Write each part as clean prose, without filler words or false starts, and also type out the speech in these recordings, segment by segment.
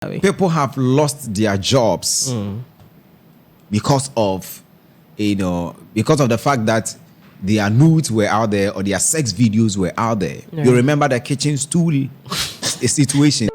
People have lost their jobs because of because of the fact that their nudes were out there or their sex videos were out there. Yeah. You remember the kitchen stool situation.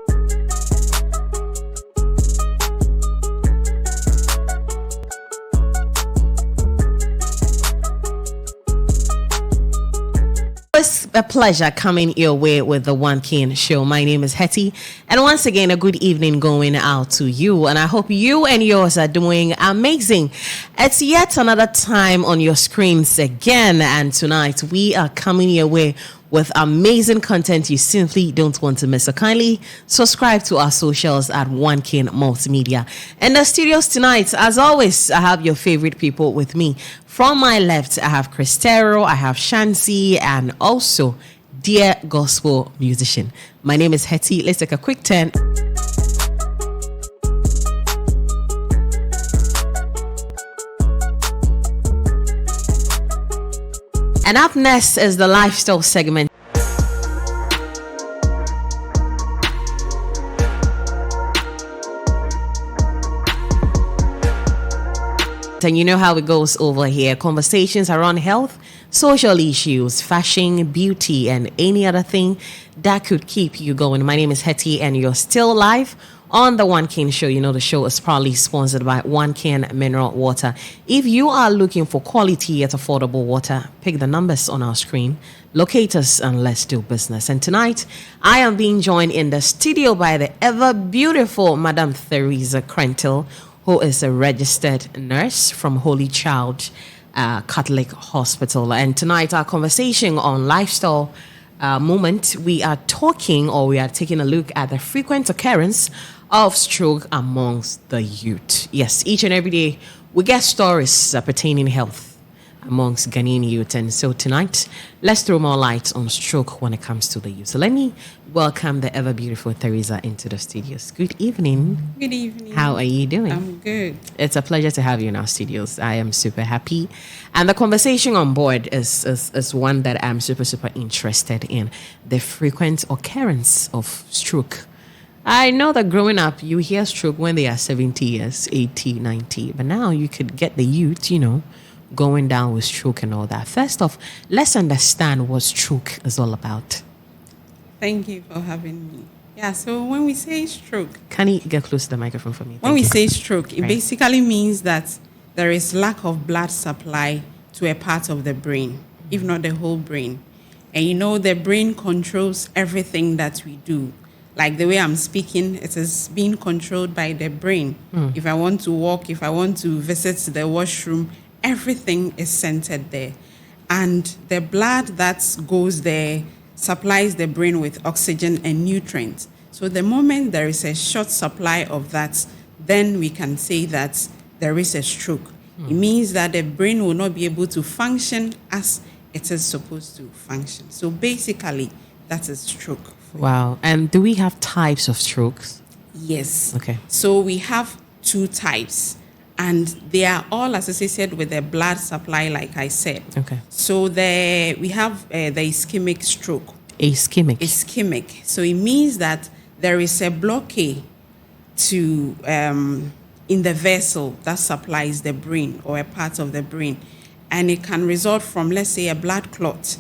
It's a pleasure coming your way with the One King Show. My name is Hetty, and once again, a good evening going out to you. And I hope you and yours are doing amazing. It's yet another time on your screens again, and tonight we are coming your way with amazing content you simply don't want to miss. So kindly subscribe to our socials at Onekingmultimedia. In the studios tonight, as always, I have your favorite people with me. From my left, I have Cristero, I have Shansi, and also dear gospel musician. My name is Hetty. Let's take a quick turn. And up next is the lifestyle segment. And you know how it goes over here. Conversations around health, social issues, fashion, beauty, and any other thing that could keep you going. My name is Hetty, and you're still live on the One King Show. You know the show is proudly sponsored by One King Mineral Water. If you are looking for quality yet affordable water, pick the numbers on our screen, locate us, and let's do business. And tonight, I am being joined in the studio by the ever beautiful Madam Theresa Krentil, who is a registered nurse from Holy Child Catholic Hospital. And tonight, our conversation on lifestyle moment, we are taking a look at the frequent occurrence of stroke amongst the youth. Yes, each and every day, we get stories pertaining health amongst Ghanaian youth. And so tonight, let's throw more light on stroke when it comes to the youth. So let me welcome the ever beautiful Theresa into the studios. Good evening. Good evening. How are you doing? I'm good. It's a pleasure to have you in our studios. I am super happy. And the conversation on board is one that I'm super interested in. The frequent occurrence of stroke. I know that growing up, you hear stroke when they are 70 years, 80, 90. But now you could get the youth, going down with stroke and all that. First off, let's understand what stroke is all about. Thank you for having me. Yeah, so when we say stroke... Can you get close to the microphone for me? When we say stroke, it basically means that there is lack of blood supply to a part of the brain, if not the whole brain. And the brain controls everything that we do. Like the way I'm speaking, it is being controlled by the brain. If I want to walk, if I want to visit the washroom, everything is centered there. And the blood that goes there supplies the brain with oxygen and nutrients. So the moment there is a short supply of that, then we can say that there is a stroke. It means that the brain will not be able to function as it is supposed to function. So basically, that is stroke. Wow. And do we have types of strokes? Yes. Okay. So we have two types. And they are all associated with the blood supply, like I said. Okay. So we have the ischemic stroke. Ischemic. Ischemic. So it means that there is a blockade to in the vessel that supplies the brain or a part of the brain, and it can result from, let's say, a blood clot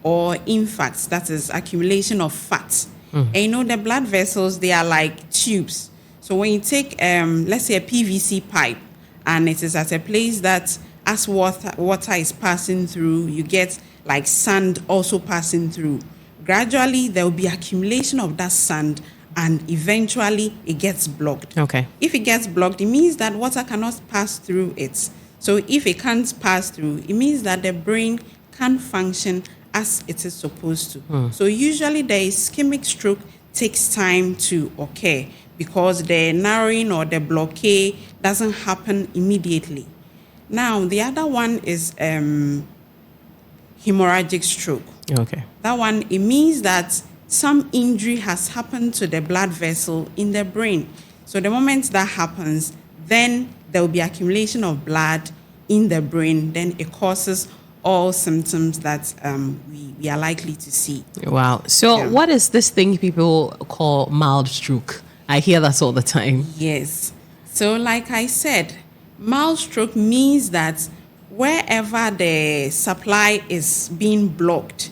or infarct, that is accumulation of fat. And the blood vessels, they are like tubes. So when you take, let's say, a PVC pipe, and it is at a place that as water is passing through, you get like sand also passing through. Gradually, there will be accumulation of that sand, and eventually it gets blocked. Okay. If it gets blocked, it means that water cannot pass through it. So if it can't pass through, it means that the brain can't function as it is supposed to. So usually the ischemic stroke takes time to occur, because the narrowing or the blockade doesn't happen immediately. Now, the other one is hemorrhagic stroke. Okay. That one, it means that some injury has happened to the blood vessel in the brain. So the moment that happens, then there will be accumulation of blood in the brain. Then it causes all symptoms that we are likely to see. Wow. So what is this thing people call mild stroke? I hear that all the time. Yes. So, like I said, mild stroke means that wherever the supply is being blocked,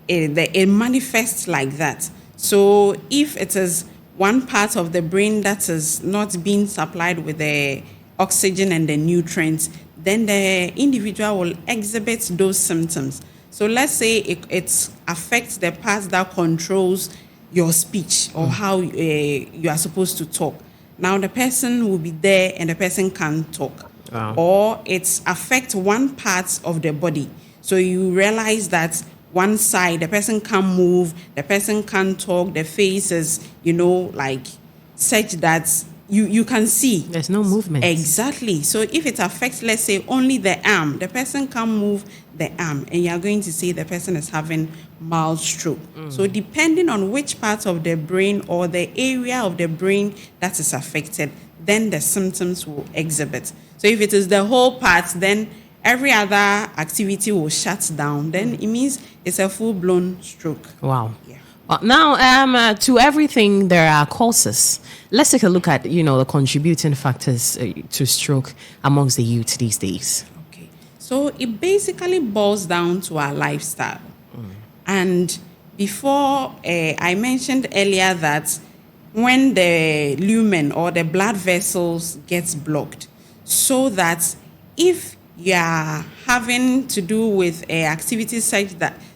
it manifests like that. So, if it is one part of the brain that is not being supplied with the oxygen and the nutrients, then the individual will exhibit those symptoms. So let's say it affects the part that controls your speech or how you are supposed to talk. Now the person will be there and the person can't talk. Wow. Or it affects one part of the body. So you realize that one side, the person can't move, the person can't talk, the face is, like such that you can see. There's no movement. Exactly. So if it affects, let's say, only the arm, the person can't move the arm, and you're going to say the person is having mild stroke. So depending on which part of the brain or the area of the brain that is affected, then the symptoms will exhibit. So if it is the whole part, then every other activity will shut down. Then it means it's a full-blown stroke. Wow. Yeah. Now, to everything, there are causes. Let's take a look at, the contributing factors to stroke amongst the youth these days. Okay. So it basically boils down to our lifestyle. And before, I mentioned earlier that when the lumen or the blood vessels gets blocked, so that if you are having to do with activities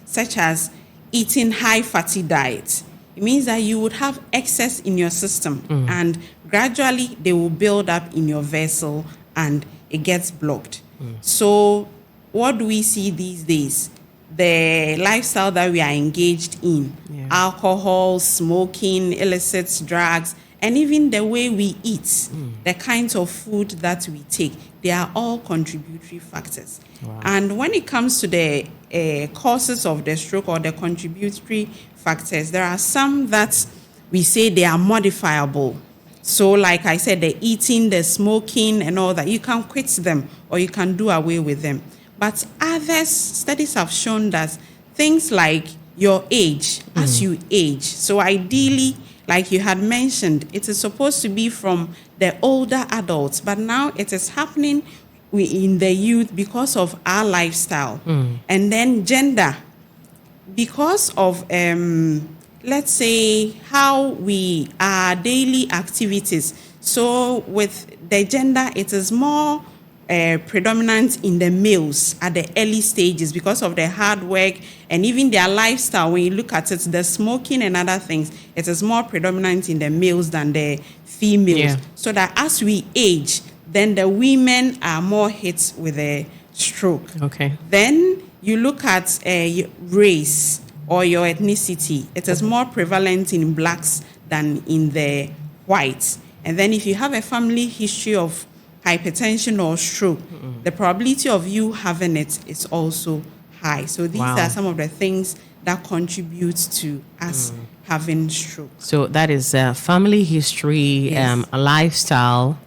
such as eating high fatty diet, it means that you would have excess in your system and gradually they will build up in your vessel and it gets blocked. So what do we see these days? The lifestyle that we are engaged in, alcohol, smoking, illicit drugs, and even the way we eat, the kinds of food that we take, they are all contributory factors. Wow. And when it comes to the causes of the stroke or the contributory factors, there are some that we say they are modifiable. So like I said, the eating, the smoking and all that, you can quit them or you can do away with them. But others, studies have shown that things like your age, as you age, so ideally, like you had mentioned, it is supposed to be from the older adults, but now it is happening in the youth because of our lifestyle. And then gender, because of, let's say, how we our daily activities. So with the gender, it is more predominant in the males at the early stages because of the hard work and even their lifestyle. When you look at it, the smoking and other things, it is more predominant in the males than the females. Yeah. So that as we age, then the women are more hit with a stroke. Okay. Then you look at race or your ethnicity. It is more prevalent in blacks than in the whites. And then if you have a family history of hypertension or stroke, the probability of you having it is also high. So these are some of the things that contribute to us having stroke. So that is family history, a lifestyle.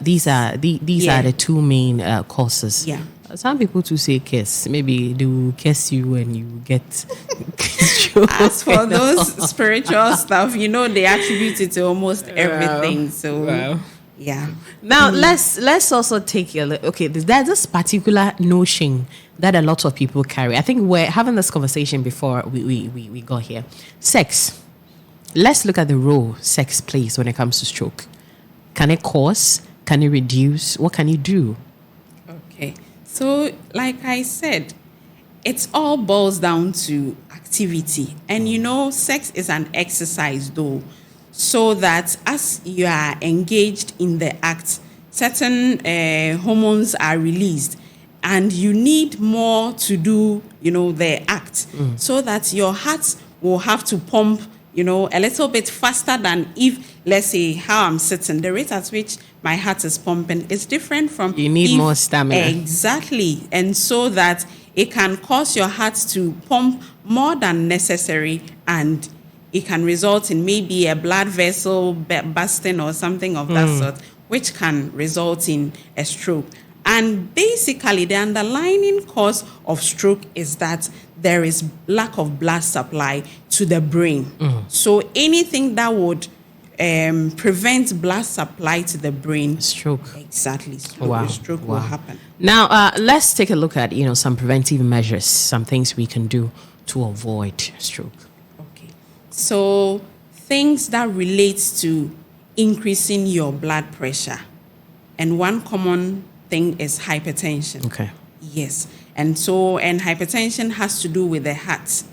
These are the two main causes. Yeah. Some people too say kiss. Maybe they will kiss you when you get stroke. As for those spiritual stuff, they attribute it to almost everything. So yeah. Now let's also take a look. Okay, there's this particular notion that a lot of people carry. I think we're having this conversation before we got here. Sex. Let's look at the role sex plays when it comes to stroke. Can it cause? Can it reduce? What can it do? Okay. So, like I said, it all boils down to activity. And sex is an exercise though. So that as you are engaged in the act, certain hormones are released and you need more to do, the act so that your heart will have to pump, a little bit faster than if, let's say, how I'm sitting. The rate at which my heart is pumping is different from... You need more stamina. Exactly. And so that it can cause your heart to pump more than necessary and it can result in maybe a blood vessel busting or something of that sort, which can result in a stroke. And basically, the underlying cause of stroke is that there is lack of blood supply to the brain. So anything that would prevent blood supply to the brain. Stroke. Exactly. Wow. Stroke will happen. Now, let's take a look at, some preventive measures, some things we can do to avoid stroke. Okay. So things that relate to increasing your blood pressure. And one common thing is hypertension. Okay. Yes. And hypertension has to do with the heart.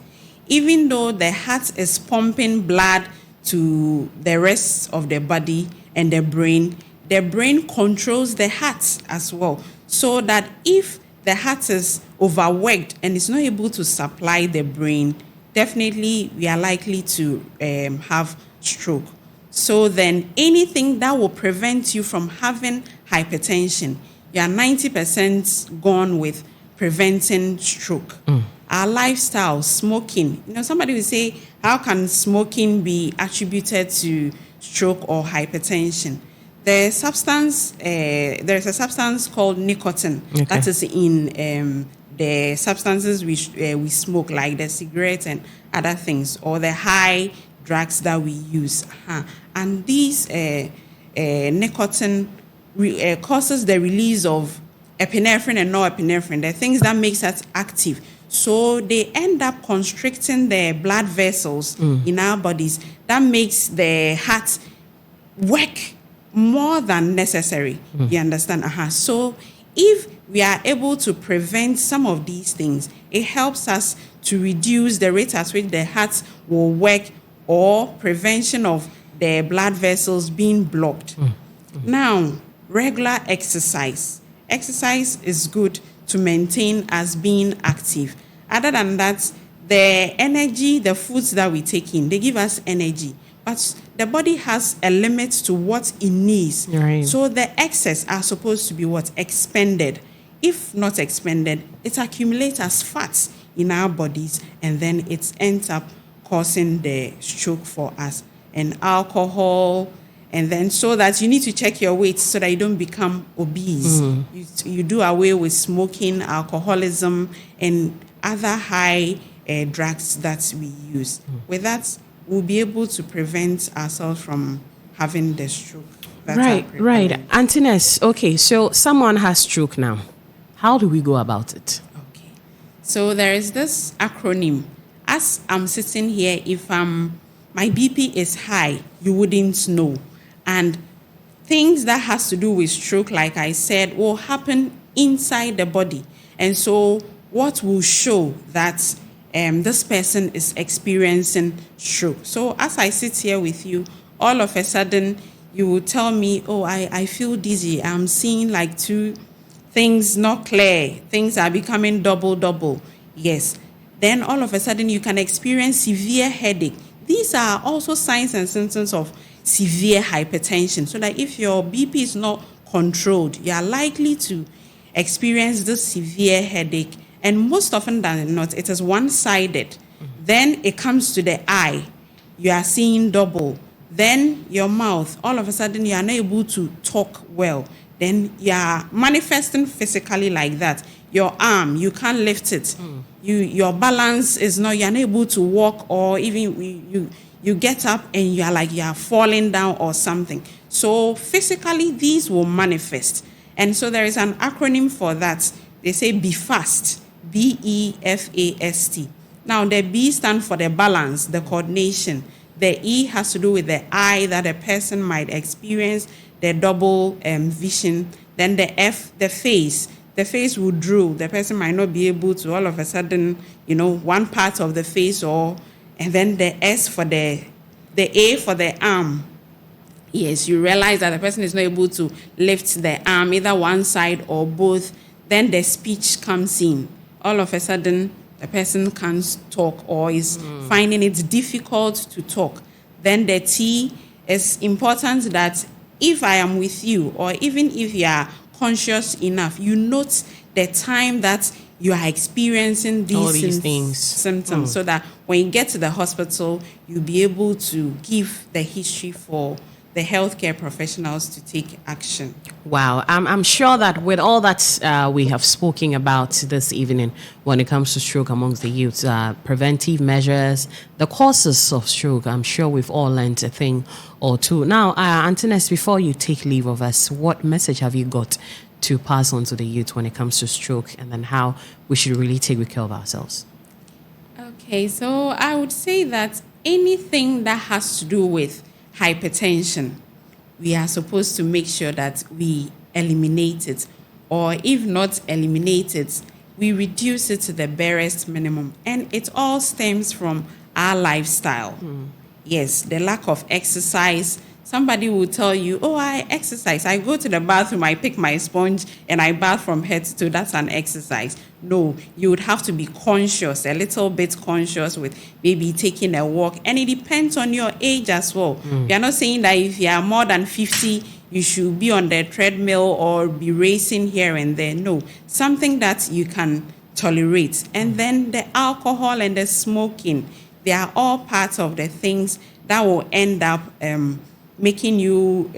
Even though the heart is pumping blood to the rest of the body and the brain controls the heart as well. So that if the heart is overworked and is not able to supply the brain, definitely we are likely to have stroke. So then anything that will prevent you from having hypertension, you are 90% gone with preventing stroke. Our lifestyle, smoking. Somebody will say, how can smoking be attributed to stroke or hypertension? There's a substance called nicotine that is in the substances we smoke, like the cigarette and other things, or the high drugs that we use. And these nicotine causes the release of epinephrine and norepinephrine, the things that makes us active. So they end up constricting the blood vessels in our bodies. That makes the heart work more than necessary. You understand? So if we are able to prevent some of these things, it helps us to reduce the rate at which the heart will work, or prevention of the blood vessels being blocked. Now, regular exercise. Exercise is good to maintain us being active. Other than that, the energy, the foods that we take in, they give us energy. But the body has a limit to what it needs. Right. So the excess are supposed to be expended. If not expended, it accumulates as fats in our bodies, and then it ends up causing the stroke for us. And alcohol, and then so that you need to check your weight so that you don't become obese. You do away with smoking, alcoholism, and other high drugs that we use. With that, we'll be able to prevent ourselves from having the stroke. Right. Auntie Ness, okay, so someone has stroke now. How do we go about it? Okay. So there is this acronym. As I'm sitting here, if my BP is high, you wouldn't know. And things that has to do with stroke, like I said, will happen inside the body. And so what will show that this person is experiencing stroke? So as I sit here with you, all of a sudden you will tell me, I feel dizzy. I'm seeing like two things not clear. Things are becoming double. Yes. Then all of a sudden you can experience severe headache. These are also signs and symptoms of severe hypertension. So that if your BP is not controlled, you are likely to experience this severe headache. And most often than not, it is one-sided. Then it comes to the eye. You are seeing double. Then your mouth, all of a sudden you are not able to talk well. Then you are manifesting physically like that. Your arm, you can't lift it. Your balance is not, you're not able to walk, or even you get up and you are falling down or something. So physically, these will manifest. And so there is an acronym for that. They say BEFAST, BEFAST. Now the B stands for the balance, the coordination. The E has to do with the eye that a person might experience, the double vision. Then the F, the face. The face will drool. The person might not be able to all of a sudden, one part of the face, and then the S for the A for the arm. Yes, you realize that the person is not able to lift the arm, either one side or both. Then the speech comes in. All of a sudden, the person can't talk or is finding it difficult to talk. Then the T is important that if I am with you, or even if you are conscious enough, you note the time that you are experiencing these things. symptoms, so that when you get to the hospital, you'll be able to give the history for the healthcare professionals to take action. Wow. I'm sure that with all that we have spoken about this evening when it comes to stroke amongst the youth, preventive measures, the causes of stroke, I'm sure we've all learned a thing or two. Now, Antoinette, before you take leave of us, what message have you got to pass on to the youth when it comes to stroke and then how we should really take good care of ourselves? Okay, so I would say that anything that has to do with hypertension, we are supposed to make sure that we eliminate it, or if not eliminate it, we reduce it to the barest minimum. And it all stems from our lifestyle. Yes, the lack of exercise. Somebody will tell you, oh, I exercise. I go to the bathroom, I pick my sponge, and I bath from head to toe. That's an exercise. No, you would have to be conscious, a little bit conscious with maybe taking a walk. And it depends on your age as well. We are not saying that if you are more than 50, you should be on the treadmill or be racing here and there. No, something that you can tolerate. And then the alcohol and the smoking, they are all parts of the things that will end up making you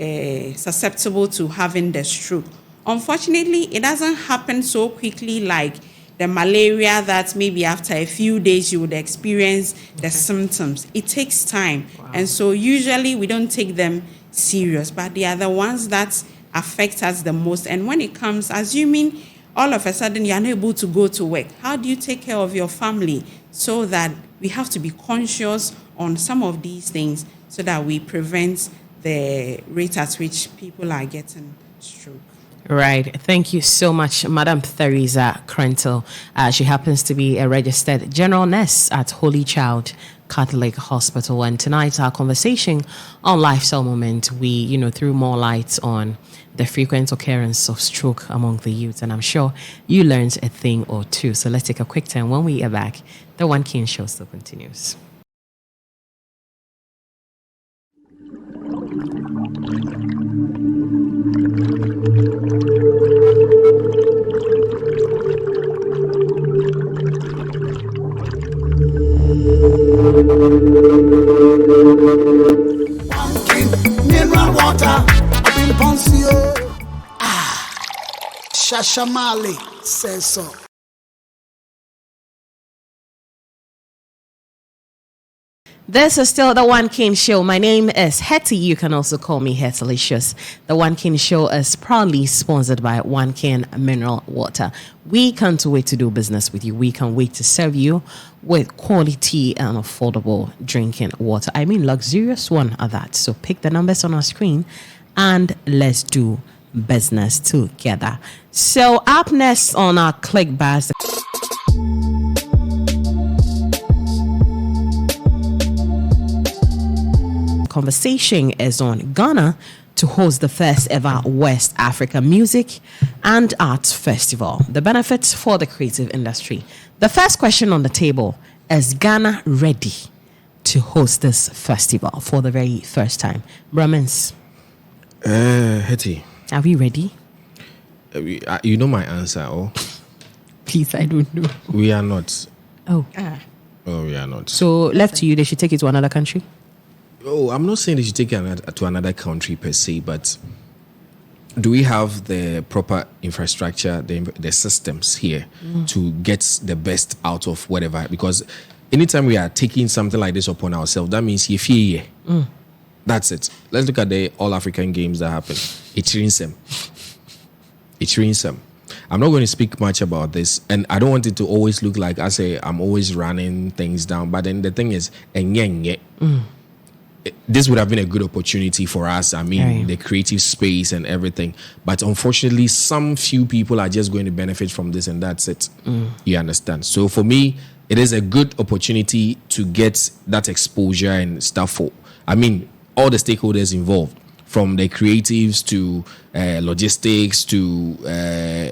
susceptible to having the stroke. Unfortunately, it doesn't happen so quickly like the malaria that maybe after a few days you would experience the symptoms. It takes time. Wow. And so usually we don't take them serious, but they are the ones that affect us the most. And when it comes, assuming all of a sudden you're unable to go to work, how do you take care of your family? So that we have to be conscious on some of these things so that we prevent the rate at which people are getting stroke. Right. Thank you so much, Madam Theresa Krentel. She happens to be a registered general nurse at Holy Child Catholic Hospital. And tonight, our conversation on Lifestyle Moment, we, threw more light on the frequent occurrence of stroke among the youth. And I'm sure you learned a thing or two. So let's take a quick time. When we are back, the One King Show still continues. Mineral water, I've been Poncio. Shashamali says so. This is still the One King Show. My name is Hetty. You can also call me Hetalicious. The One King Show is proudly sponsored by One King Mineral Water. We can't wait to do business with you. We can't wait to serve you with quality and affordable drinking water. I mean, luxurious one at that. So pick the numbers on our screen and let's do business together. So up next on our Click Bars, conversation is on Ghana to host the first ever West Africa Music and Arts Festival, the benefits for the creative industry. The first question on the table is Ghana ready to host this festival for the very first time? Brahmins. Hetty. Are we ready? You know my answer, oh? Please, I don't know. We are not. Oh. Oh, we are not. So left to you, they should take it to another country? Oh, I'm not saying they should take it to another country per se, but do we have the proper infrastructure, the systems here to get the best out of whatever? Because anytime we are taking something like this upon ourselves, that means you fear. That's it. Let's look at the All African Games that happened. It's them. I'm not going to speak much about this, and I don't want it to always look like I say I'm always running things down. But then the thing is, this would have been a good opportunity for us. I mean, the creative space and everything. But unfortunately, some few people are just going to benefit from this, and that's it. You understand? So for me, it is a good opportunity to get that exposure and stuff for, I mean, all the stakeholders involved, from the creatives to logistics to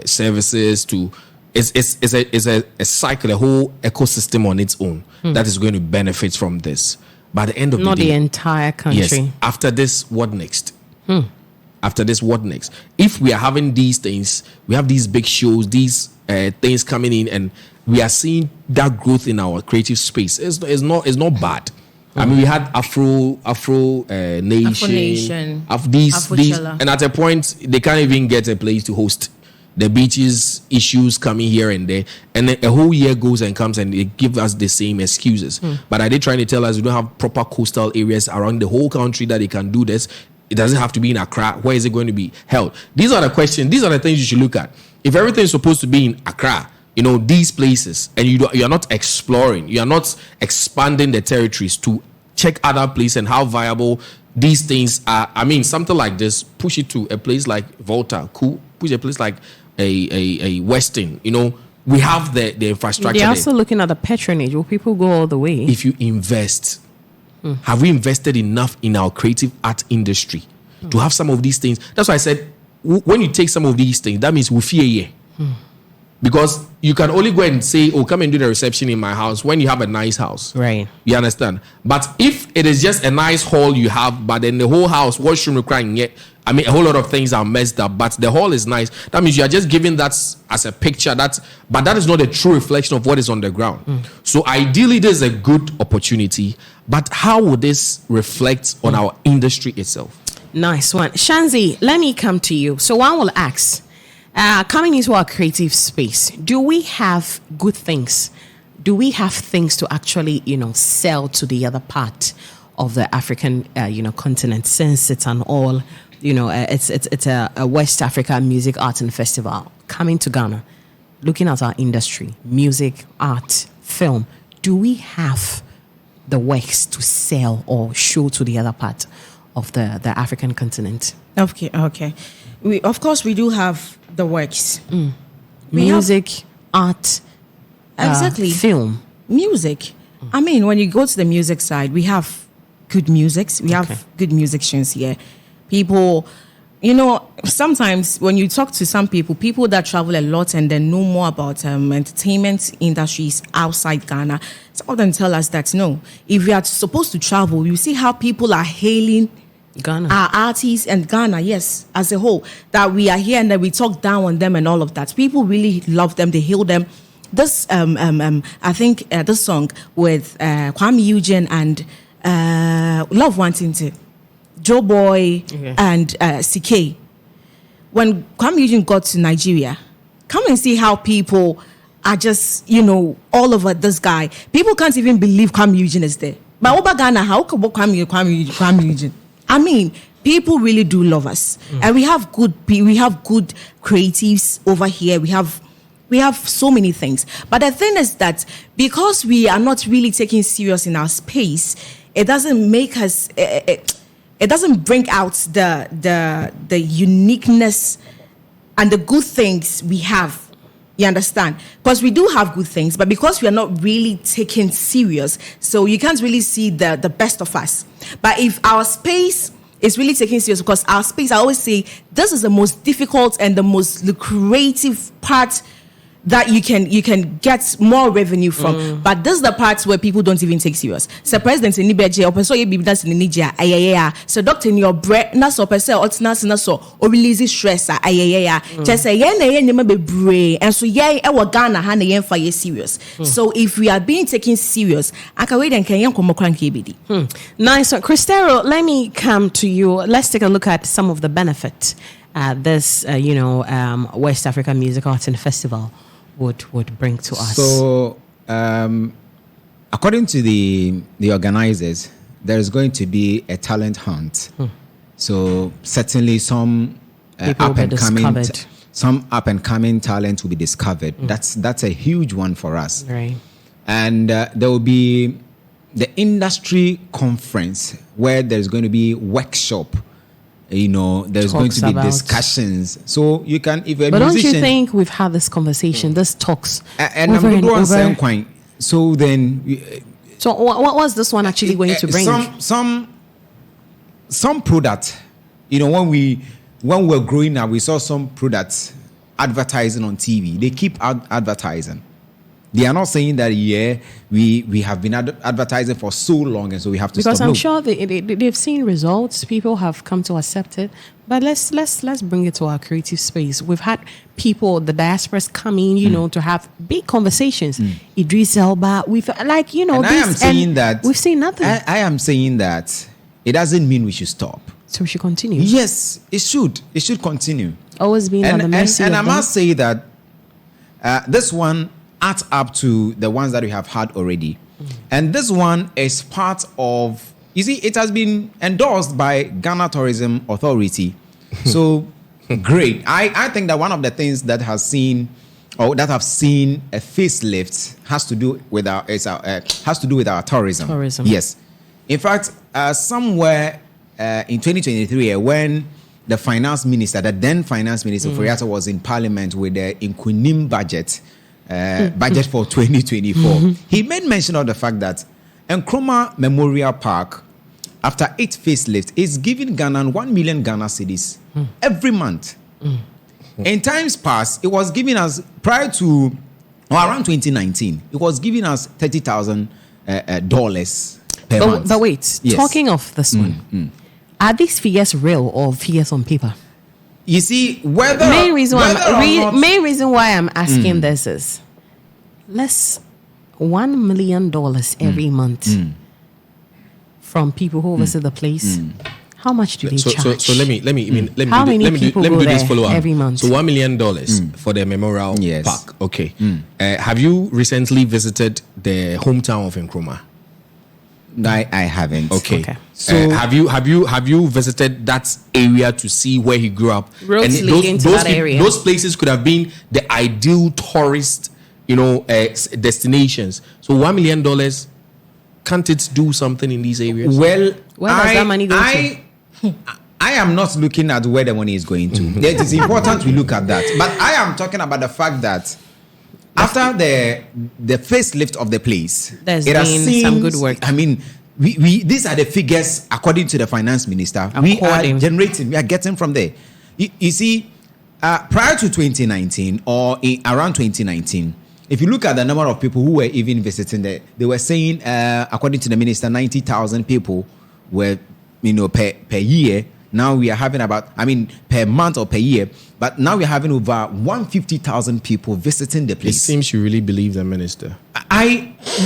services to it's a cycle, a whole ecosystem on its own that is going to benefit from this. By the end of Not the day, the entire country. yes. After this, what next? After this, what next? If we are having these things, we have these big shows, these things coming in, and we are seeing that growth in our creative space. It's not bad. I mean, we had Afro Nation, of these, and at a point they can't even get a place to host. The beaches issues coming here and there, and then a whole year goes and comes, and they give us the same excuses. But are they trying to tell us we don't have proper coastal areas around the whole country that they can do this? It doesn't have to be in Accra. Where is it going to be held? These are the questions. These are the things you should look at. If everything is supposed to be in Accra, these places, and you are not exploring, you are not expanding the territories to check other places and how viable these things are. I mean, something like this, push it to a place like Volta, cool. Push a place like a Western, we have the infrastructure. They're also looking at the patronage. Will people go all the way? If you invest, have we invested enough in our creative art industry to have some of these things? That's why I said, when you take some of these things, that means we fear. Because you can only go and say, oh, come and do the reception in my house when you have a nice house. Right. You understand? But if it is just a nice hall you have, but then the whole house, washroom requiring yet, I mean, a whole lot of things are messed up, but the hall is nice. That means you are just giving that as a picture. But that is not a true reflection of what is on the ground. So ideally, this is a good opportunity. But how would this reflect on our industry itself? Nice one. Shanzi, let me come to you. So I will ask, coming into our creative space, do we have good things? Do we have things to actually, sell to the other part of the African, continent, since it's an all, it's a West Africa music, art and festival coming to Ghana, looking at our industry, music, art, film, do we have the works to sell or show to the other part of the African continent? Okay. Of course, we do have the works. Music, art, exactly. Film. Music. I mean, when you go to the music side, we have good musics. We have good musicians here. People, sometimes when you talk to some people that travel a lot and then know more about entertainment industries outside Ghana, some of them tell us that, no, if we are supposed to travel, you see how people are hailing Ghana, our artists and Ghana, yes, as a whole, that we are here and that we talk down on them and all of that. People really love them. They hail them. This, I think this song with Kwame Eugene and Love Wanting to, Joe Boy and CK. When Kwame Eugene got to Nigeria, come and see how people are just, all over this guy. People can't even believe Kwame Eugene is there. But over Ghana, how could Kwame Eugene? I mean, people really do love us, and we have good creatives over here. We have so many things. But the thing is that because we are not really taking serious in our space, it doesn't make us. It doesn't bring out the uniqueness and the good things we have. You understand? Because we do have good things, but because we are not really taken serious, so you can't really see the best of us. But if our space is really taken serious, because our space, I always say, this is the most difficult and the most lucrative part that you can get more revenue from. But this is the parts where people don't even take serious. So president in Nibeje, or so you be that's in Nigeria, so doctor in your bread, na so per se or na so or release stress, just say yeah, be brave, and so yeah, our Ghana hand yen for you serious. So if we are being taken serious, I can wait and can come KBD. Nice one. Cristero, let me come to you. Let's take a look at some of the benefits this West Africa Music Arts and Festival would bring to us. So, according to the organizers, there is going to be a talent hunt. So certainly some up and coming talent will be discovered. That's a huge one for us. Right. And there will be the industry conference where there's going to be workshop. There's going to be discussions. So you can, if a but musician, don't you think we've had this conversation, this talks and over and over? So then, so what was this one actually going to bring? Some product. When we were growing up, we saw some products advertising on TV. They keep advertising. They are not saying that we have been advertising for so long and so we have to Because stop. I'm No. sure they've seen results. People have come to accept it. But let's bring it to our creative space. We've had people, the diasporas, come in, to have big conversations. Idris Elba, we've And I am saying that we've seen nothing. I am saying that it doesn't mean we should stop. So we should continue. Yes, it should. It should continue. Always being at the mercy and of I them. must say that this one adds up to the ones that we have had already. And this one is part of, you see, it has been endorsed by Ghana Tourism Authority. So great. I think that one of the things that have seen a facelift has to do with our tourism. Tourism. Yes. In fact, somewhere in 2023, when the finance minister, the then finance minister, Furiata, was in parliament with the Inkunim budget for 2024, he made mention of the fact that Nkrumah Memorial Park, after its facelift, is giving Ghana 1 million Ghana cedis every month. In times past, it was giving us, prior to, or around 2019, it was giving us $30,000 per month. But wait, Yes. talking of this one, are these figures real or figures on paper? You see, whether Main reason why I'm Mm. asking this is less $1 million every month from people who visit the place. How much do they charge? So let me How many do people this go there follow up every month? So $1 million for the memorial Yes. park. Okay. Have you recently visited the hometown of Nkrumah? I haven't. Okay. So have you visited that area to see where he grew up? Roads leading to that area. Those places could have been the ideal tourist, destinations. So $1 million, can't it do something in these areas? Well, Where does that money go to? I am not looking at where the money is going to. It is important we look at that. But I am talking about the fact that after the facelift of the place, There's it has been seen some good work. I mean, we these are the figures according to the finance minister. We are getting from there. You see, prior to 2019 or around 2019, if you look at the number of people who were even visiting there, they were saying, according to the minister, 90,000 people were, per year. Now we are having per month or per year, but now we're having over 150,000 people visiting the It place. seems you really believe the minister.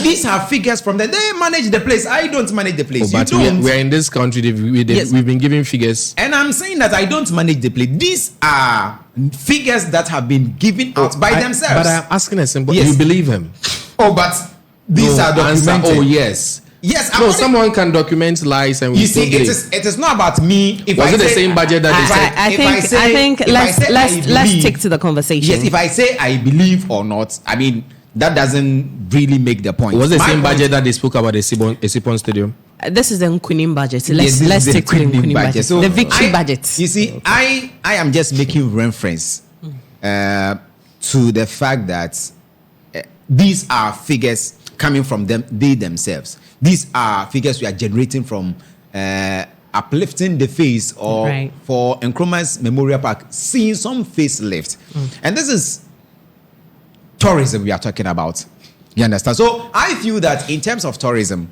These are figures from them. They manage the place. I don't manage the place. But You don't. we're in this country. Yes. We've been giving figures. And I'm saying that I don't manage the place. These are figures that have been given out by themselves. But I'm asking a simple. Yes. You believe him? but these are documented. Oh yes. Yes. No, someone can document lies and we You still see, believe. it is not about me. If Was I it the say- same budget that they said? I think let's stick to the conversation. Yes, if I say I believe or not, that doesn't really make the point. Was the My same point- budget that they spoke about the Sipon Stadium? This is the Nkunim budget. Yes, Let's this is the stick to the Nkunim Nkunim budget. So The victory budget. You see, I am just making reference to the fact that these are figures coming from them, they themselves. These are figures we are generating from uplifting the face or Right. for Nkrumah's Memorial Park, seeing some facelift. And this is tourism we are talking about. You understand? So I feel that in terms of tourism,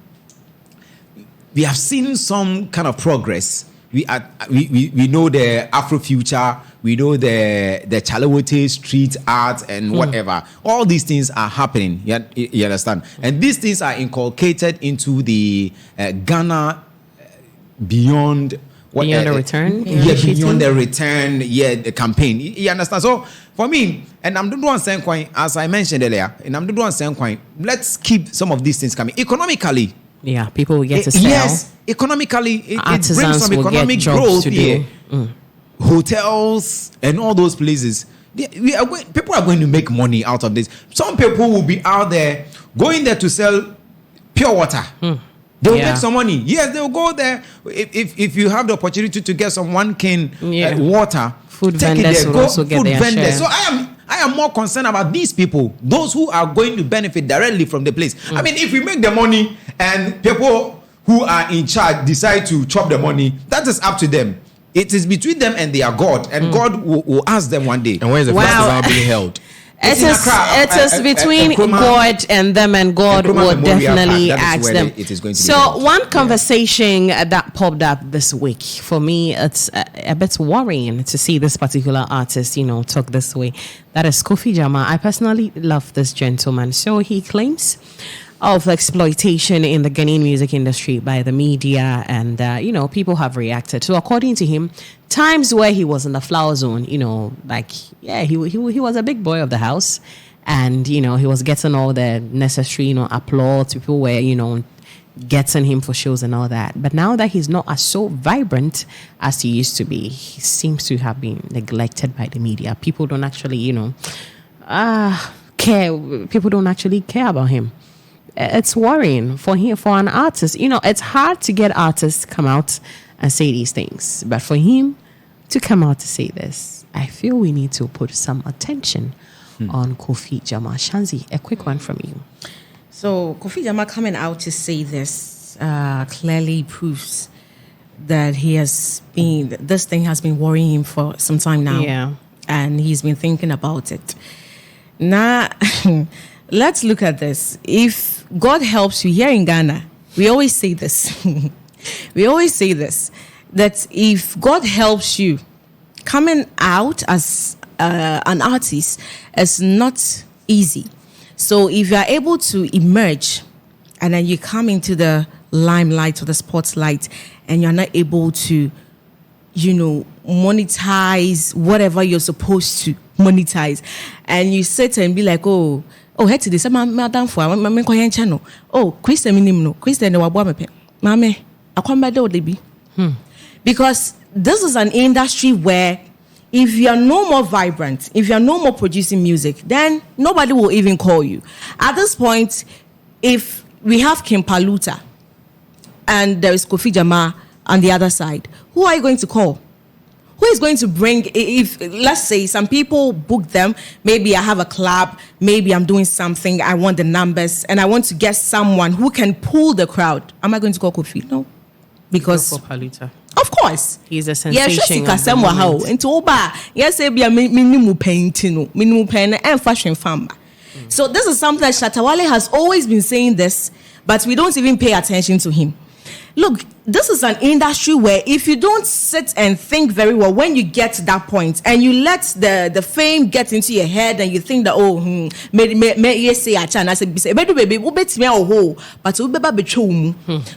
we have seen some kind of progress. We know the Afrofuture, we know the Chalawote street art and whatever. All these things are happening. You understand? And these things are inculcated into the Ghana beyond Beyond the return? Beyond the return, the campaign. You understand? So for me, and I'm doing saying coin, as I mentioned earlier, and I'm doing saying coin, let's keep some of these things coming. Economically, Yeah, people will get to sell. yes, economically, it brings Artisans some will get economic jobs growth to here. do. Hotels and all those places. People are going to make money out of this. Some people will be out there going there to sell pure water. They will Yeah. make some money. Yes, they will go there. If you have the opportunity to get some 1 can water, Food take it vendors there. will Go also get food their vendors. share. So I am more concerned about these people, those who are going to benefit directly from the place. If we make the money and people who are in charge decide to chop the money, that is up to them. It is between them and their God, and God will ask them one day. And where is the Wow. festival being held? It is between God and them, and God will definitely ask them. So one conversation that popped up this week, for me, it's a bit worrying to see this particular artist, talk this way. That is Kofi Jama. I personally love this gentleman. So he claims of exploitation in the Ghanaian music industry by the media, and people have reacted. So according to him, times where he was in the flower zone, he was a big boy of the house, and he was getting all the necessary applause. People were getting him for shows and all that. But now that he's not as so vibrant as he used to be, he seems to have been neglected by the media. People don't actually care. People don't actually care about him. It's worrying for an artist. It's hard to get artists to come out and say these things. But for him to come out to say this, I feel we need to put some attention on Kofi Jama. Shanzi, a quick one from you. So Kofi Jama coming out to say this clearly proves that this thing has been worrying him for some time now. Yeah. And he's been thinking about it. Now, let's look at this. If God helps you here in Ghana, we always say this. That if God helps you, coming out as an artist is not easy. So if you are able to emerge and then you come into the limelight or the spotlight and you're not able to, monetize whatever you're supposed to monetize, and you sit and be like, hey, today some madam for my channel. Christian minimum, Christian no wabomepe. Mame, akwambade odebi. Because this is an industry where if you are no more vibrant, if you are no more producing music, then nobody will even call you. At this point, if we have Kim Paluta and there is Kofi Jama on the other side, who are you going to call? Who is going to bring, if let's say some people book them, maybe I have a club, maybe I'm doing something, I want the numbers, and I want to get someone who can pull the crowd. Am I going to call Kofi? No. Because for Paluta. Of course. He's a sensation. Yes, into Oba. Yes, be a minimum painting, minimum pen and fashion farmer. So this is something that Shatawale has always been saying this, but we don't even pay attention to him. Look, this is an industry where if you don't sit and think very well, when you get to that point and you let the fame get into your head and you think that,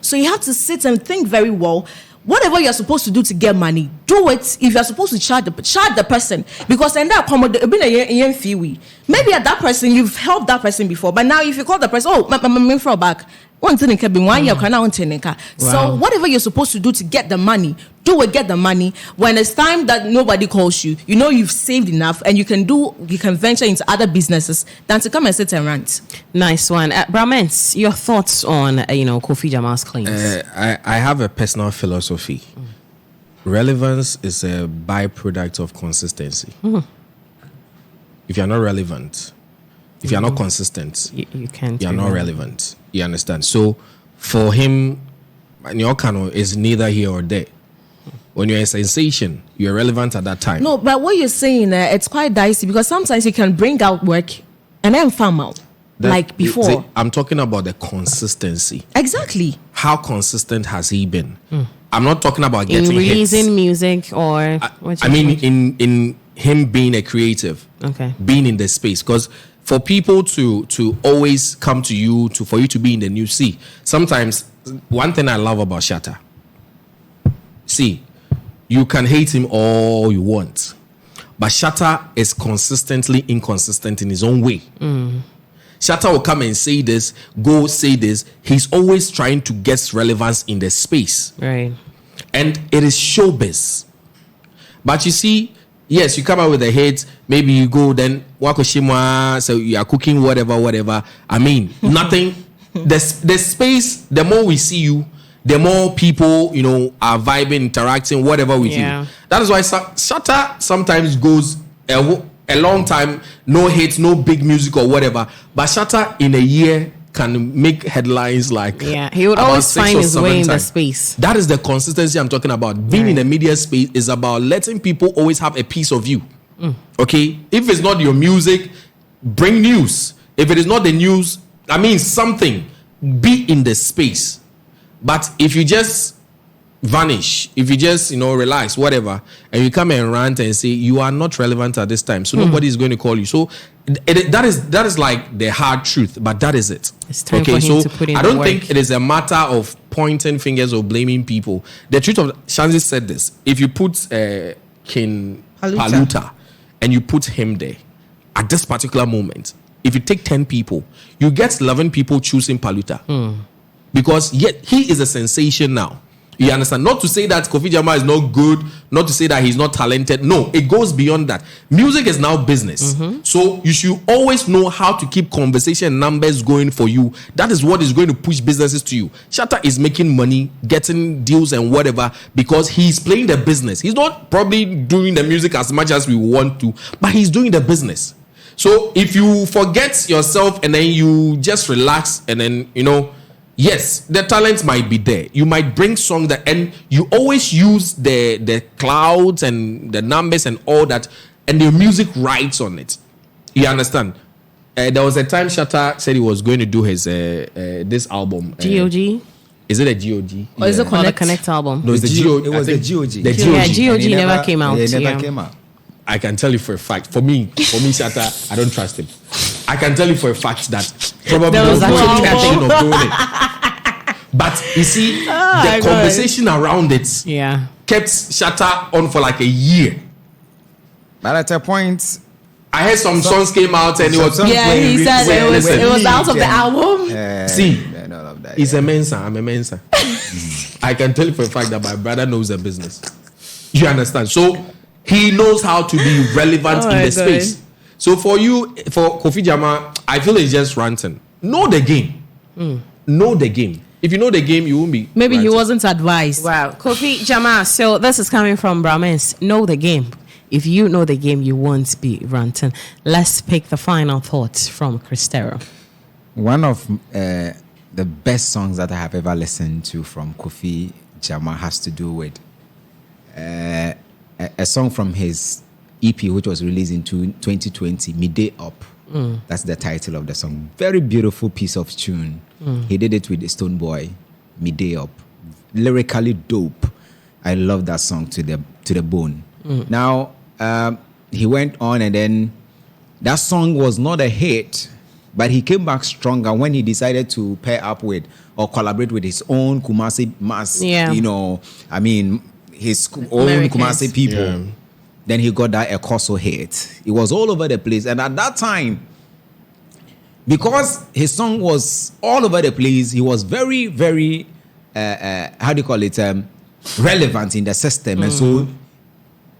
so you have to sit and think very well. Whatever you're supposed to do to get money, do it. If you're supposed to charge the person, because then that maybe at that person you've helped that person before, but now if you call the person, my friend back. So whatever you're supposed to do to get the money, do it, get the money. When it's time that nobody calls you, you've saved enough and you can venture into other businesses than to come and sit and rant. Nice one. Bramens, your thoughts on Kofi Jama's claims? I have a personal philosophy. Relevance is a byproduct of consistency. If you're not relevant, if you're not consistent, you're not relevant. You understand? So for him, Nyokano is neither here or there. When you're a sensation, you're relevant at that time. No, but what you're saying, it's quite dicey because sometimes you can bring out work and then farm out. Like before. I'm talking about the consistency. Exactly. How consistent has he been? I'm not talking about getting in releasing hits. music or in him being a creative. Okay. Being in the space. Because for people to always come to you, for you to be in the news. See, sometimes one thing I love about Shatta, see, you can hate him all you want, but Shatta is consistently inconsistent in his own way. Shatta will come and say this, go say this. He's always trying to get relevance in the space. Right. And it is showbiz. But you see, yes, you come out with a hit, maybe you go then wakoshima, so you are cooking whatever. I mean, nothing. The space, the more we see you, the more people, are vibing, interacting, whatever with you. That is why Shatta sometimes goes a long time, no hits, no big music or whatever. But Shatta in a year can make headlines like he would always find his way in the space. That is the consistency I'm talking about. Being in the media space is about letting people always have a piece of you. Okay, if it's not your music, bring news. If it is not the news, I mean something. Be in the space. But if you just vanish, if you just relax, whatever, and you come and rant and say you are not relevant at this time, so nobody is going to call you. So that is like the hard truth, but that is it. It's time for him to put in I don't the think work. it is a matter of pointing fingers or blaming people. The truth of Shanzi said this: if you put King Paluta and you put him there at this particular moment, if you take 10 people, you get 11 people choosing Paluta because yet he is a sensation now. You understand? Not to say that Kofi Jama is not good, not to say that he's not talented. No, it goes beyond that. Music is now business. So you should always know how to keep conversation numbers going for you. That is what is going to push businesses to you. Shatta is making money, getting deals and whatever because he's playing the business. He's not probably doing the music as much as we want to, but he's doing the business. So if you forget yourself and then you just relax and then, yes, the talent might be there. You might bring songs that, and you always use the clouds and the numbers and all that, and the music rides on it. You understand? There was a time Shatta said he was going to do his this album. GOG? Is it a GOG? Or is it Or the Connect? Connect album? No, it's The the GOG. It was I the think GOG. the Yeah, GOG. GOG And it never came out. It never Yeah. came out. I can tell you for a fact. For me, Shatta, I don't trust him. I can tell you for a fact that probably There was no actually intention of doing it. But you see, the conversation around it Yeah. kept Shatta on for like a year. But at a point, I heard some songs came out and it was Yeah, he said it was out of the album. See, and all of that. he's a Mensa. I'm a Mensa. I can tell you for a fact that my brother knows the business. You understand? So he knows how to be relevant in the space. So for Kofi Jama, I feel it's just ranting. Know the game. Know the game. If you know the game, you won't be. Maybe he ranting. wasn't advised. Wow. Kofi Jama, so this is coming from Brahmins. Know the game. If you know the game, you won't be ranting. Let's pick the final thoughts from Cristero. One of the best songs that I have ever listened to from Kofi Jama has to do with a song from his EP, which was released in 2020, Midday Up. That's the title of the song. Very beautiful piece of tune. He did it with the Stone Boy, Midday Up. Lyrically dope. I love that song to the bone. Now, he went on and then that song was not a hit, but he came back stronger when he decided to pair up with or collaborate with his own Kumasi mass, his own Americans. Kumasi people. Yeah. Then he got that Ekoso hit. It was all over the place. And at that time, because his song was all over the place, he was very, very, relevant in the system. And so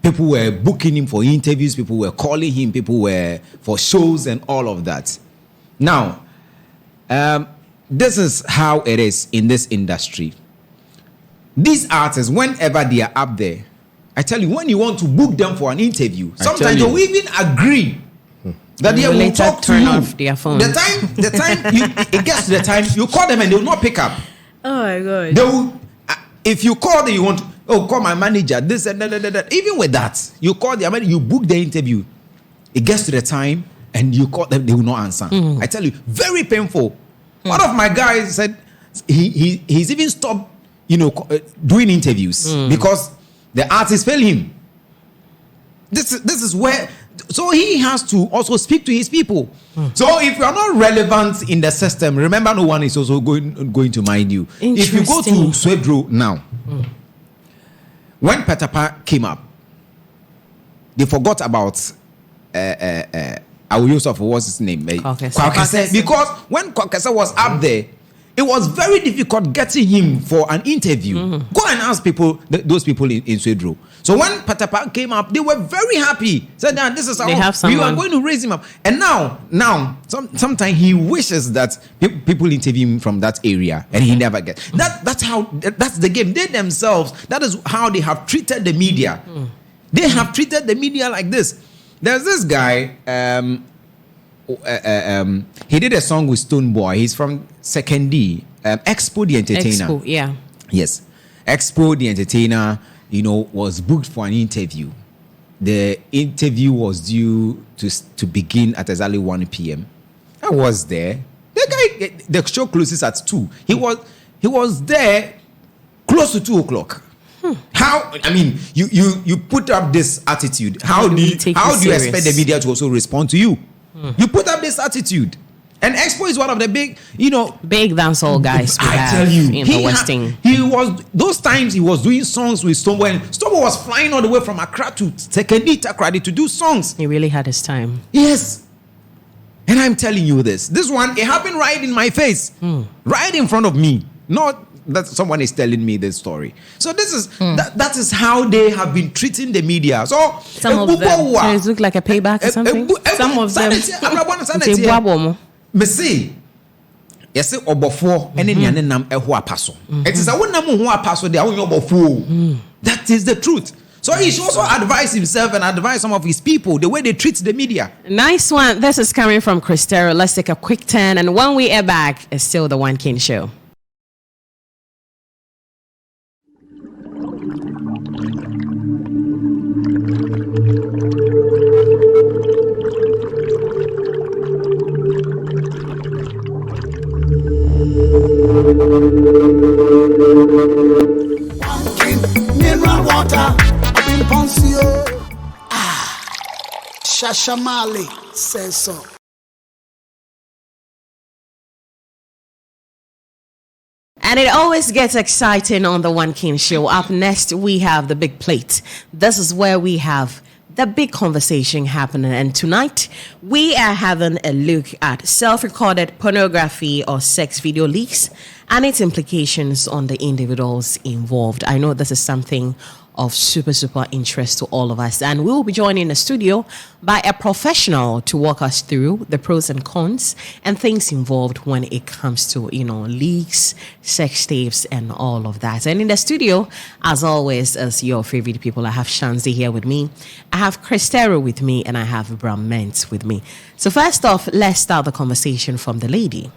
people were booking him for interviews, people were calling him, people were for shows and all of that. Now, this is how it is in this industry. These artists, whenever they are up there, I tell you, when you want to book them for an interview, sometimes they'll even agree that they will later talk to turn you. off their phone. The time it gets to the time, you call them and they will not pick up. Oh my God. They will, if you call them, you want, call my manager, this and that. Even with that, you call the manager, you book the interview. It gets to the time and you call them, they will not answer. I tell you, very painful. One of my guys said he's even stopped, doing interviews because the artists fail him. This is where, so he has to also speak to his people. So if you are not relevant in the system, remember no one is also going to mind you. If you go to Swedro now, when Petapa came up, they forgot about I will use what's his name? Kwakese. Because when Kwakese was up there, it was very difficult getting him for an interview. Go and ask people, those people in Swedro. So when Patapa came up, they were very happy. Said, this is how we are going to raise him up. And now, sometimes he wishes that people interview him from that area, and he never gets. That's the game. They themselves, that is how they have treated the media. They have treated the media like this. There's this guy. He did a song with Stone Boy. He's from Second D. Expo the Entertainer. Expo, yeah. Yes. Expo the Entertainer, was booked for an interview. the interview was due to begin at exactly 1 p.m. I was there. The show closes at 2. He was there close to 2 o'clock. How? I mean, you put up this attitude. How do you expect the media to also respond to you? You put up this attitude. And Expo is one of the big dancehall guys. I tell you, in the Westing. He was those times he was doing songs with Stombo, and Stombo was flying all the way from Accra to Tekenita Takrady to do songs. He really had his time. Yes. And I'm telling you this one, it happened right in my face, right in front of me. Not that someone is telling me this story. So this is that is how they have been treating the media. So some of them it look like a payback or something. Some of them. Me say, yes, obofo ene nyane nam eho apaso. It is a wonam ho apaso de a won obofo. That is the truth. So he should also advise himself and advise some of his people the way they treat the media. Nice one. This is coming from Christero. Let's take a quick turn, and when we are back, it's still the One King Show. Mineral water, I've been Ponsio. Shashamali says so. And it always gets exciting on the One King Show. Up next, we have the big plate. This is where we have the big conversation happening. And tonight, we are having a look at self-recorded pornography or sex video leaks and its implications on the individuals involved. I know this is something of super interest to all of us, and we will be joined in the studio by a professional to walk us through the pros and cons and things involved when it comes to leaks, sex tapes, and all of that. And in the studio, as always, as your favorite people, I have Shanzi here with me, I have Christero with me, and I have Brament with me. So first off, let's start the conversation from the lady.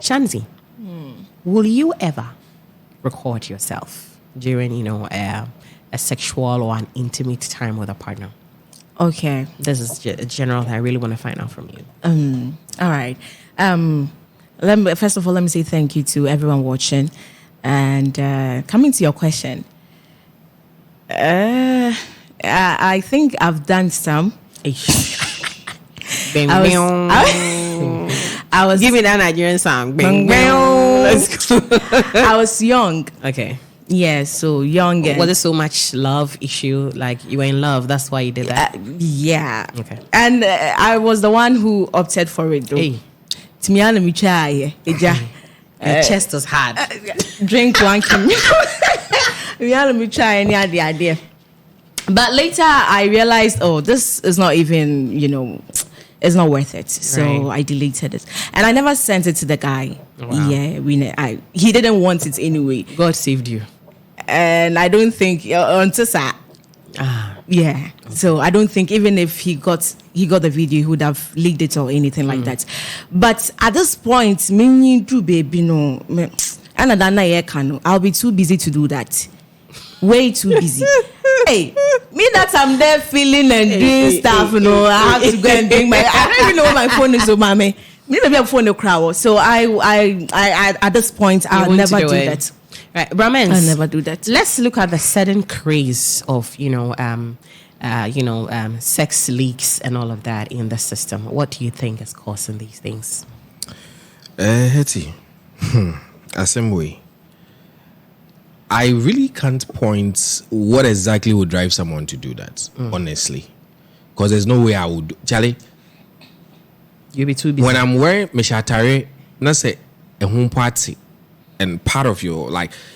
Shanzi, will you ever record yourself during a sexual or an intimate time with a partner? Okay. This is a general I really want to find out from you. All right. First of all, let me say thank you to everyone watching. And coming to your question, I think I've done some. I was give me that Nigerian song. I was young. Okay. Yeah, so young. Was it so much love issue? Like you were in love, that's why you did that? Yeah. Okay. And I was the one who opted for it though. Hey. Your chest was hard. Drink one king. Let me try any idea. But later I realized, this is not even, it's not worth it. So I deleted it. And I never sent it to the guy. Wow. Yeah, he didn't want it anyway. God saved you. And I don't think yeah. Okay. So I don't think even if he got the video, he would have leaked it or anything like that. But at this point, I'll be too busy to do that. Way too busy. Hey, me that I'm there feeling and doing stuff, I have to go and bring I don't even know what my phone is, mommy. Me don't have phone to crowd. So I at this point I'll never do that. Right, Brahmans, I'll never do that. Let's look at the sudden craze of sex leaks and all of that in the system. What do you think is causing these things? Hetty, same way. I really can't point what exactly would drive someone to do that, honestly, because there's no way I would. Charlie, you'll be too busy. When I'm wearing meshatare, let's say a home party. And part of your,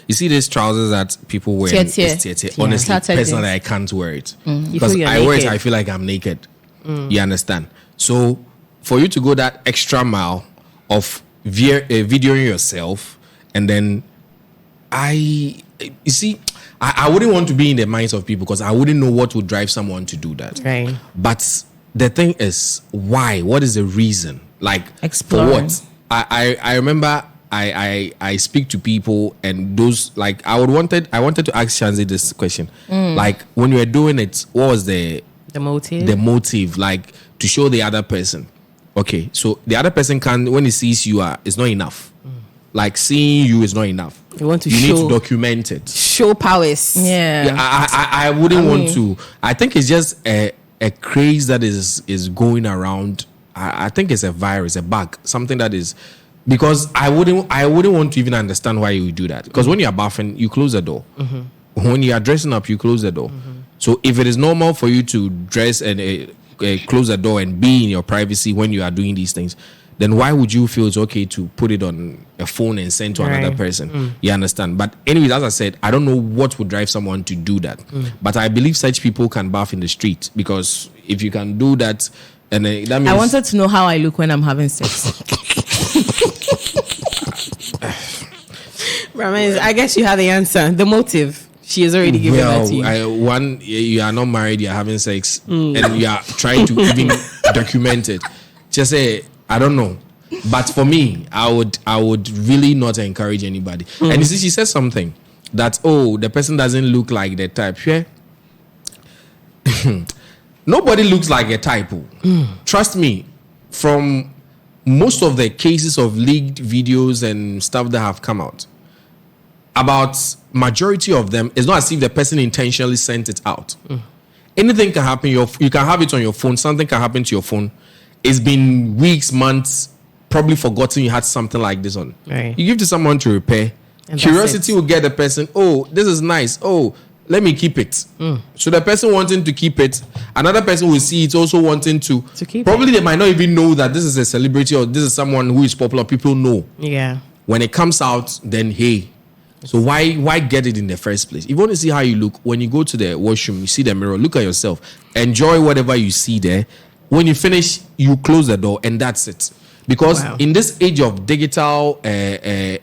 you see these trousers that people wear. Honestly, personally, I can't wear it. Because I wear it, I feel like I'm naked. You understand? So, for you to go that extra mile of videoing yourself, and then I wouldn't want to be in the minds of people because I wouldn't know what would drive someone to do that. Right. But the thing is, why? What is the reason? Exploring. For what? I remember I speak to people and those I wanted to ask Shanzi this question. When you were doing it, what was the The motive, like to show the other person. Okay, so the other person can, when he sees you, it's not enough. Like seeing you is not enough. You want to you show, need to document it. Show powers. Yeah, I wouldn't want to. I think it's just a craze that is going around. I think it's a virus, a bug, something that is, because I wouldn't want to even understand why you would do that. Because when you are bathing, you close the door. When you are dressing up, you close the door. So if it is normal for you to dress and close the door and be in your privacy when you are doing these things, then why would you feel it's okay to put it on a phone and send to another person? You understand? But anyways, as I said, I don't know what would drive someone to do that. But I believe such people can bath in the street, because if you can do that, and that means... I wanted to know how I look when I'm having sex. I guess you have the answer. The motive. She has already given that to you. You are not married, you are having sex, and you are trying to even document it. Just say, I don't know. But for me, I would really not encourage anybody. And you see, she said something that, the person doesn't look like the type. Yeah? Nobody looks like a type. Trust me, from most of the cases of leaked videos and stuff that have come out, about majority of them, it's not as if the person intentionally sent it out. Anything can happen. You can have it on your phone. Something can happen to your phone. It's been weeks, months, probably forgotten you had something like this on. Right. You give to someone to repair. And curiosity will get the person, this is nice. Let me keep it. So the person wanting to keep it, another person will see it also wanting to keep probably it. They might not even know that this is a celebrity or this is someone who is popular. People know. Yeah. When it comes out, then hey. So why get it in the first place? If you want to see how you look, when you go to the washroom, you see the mirror, look at yourself, enjoy whatever you see there. When you finish, you close the door, and that's it. Because in this age of digital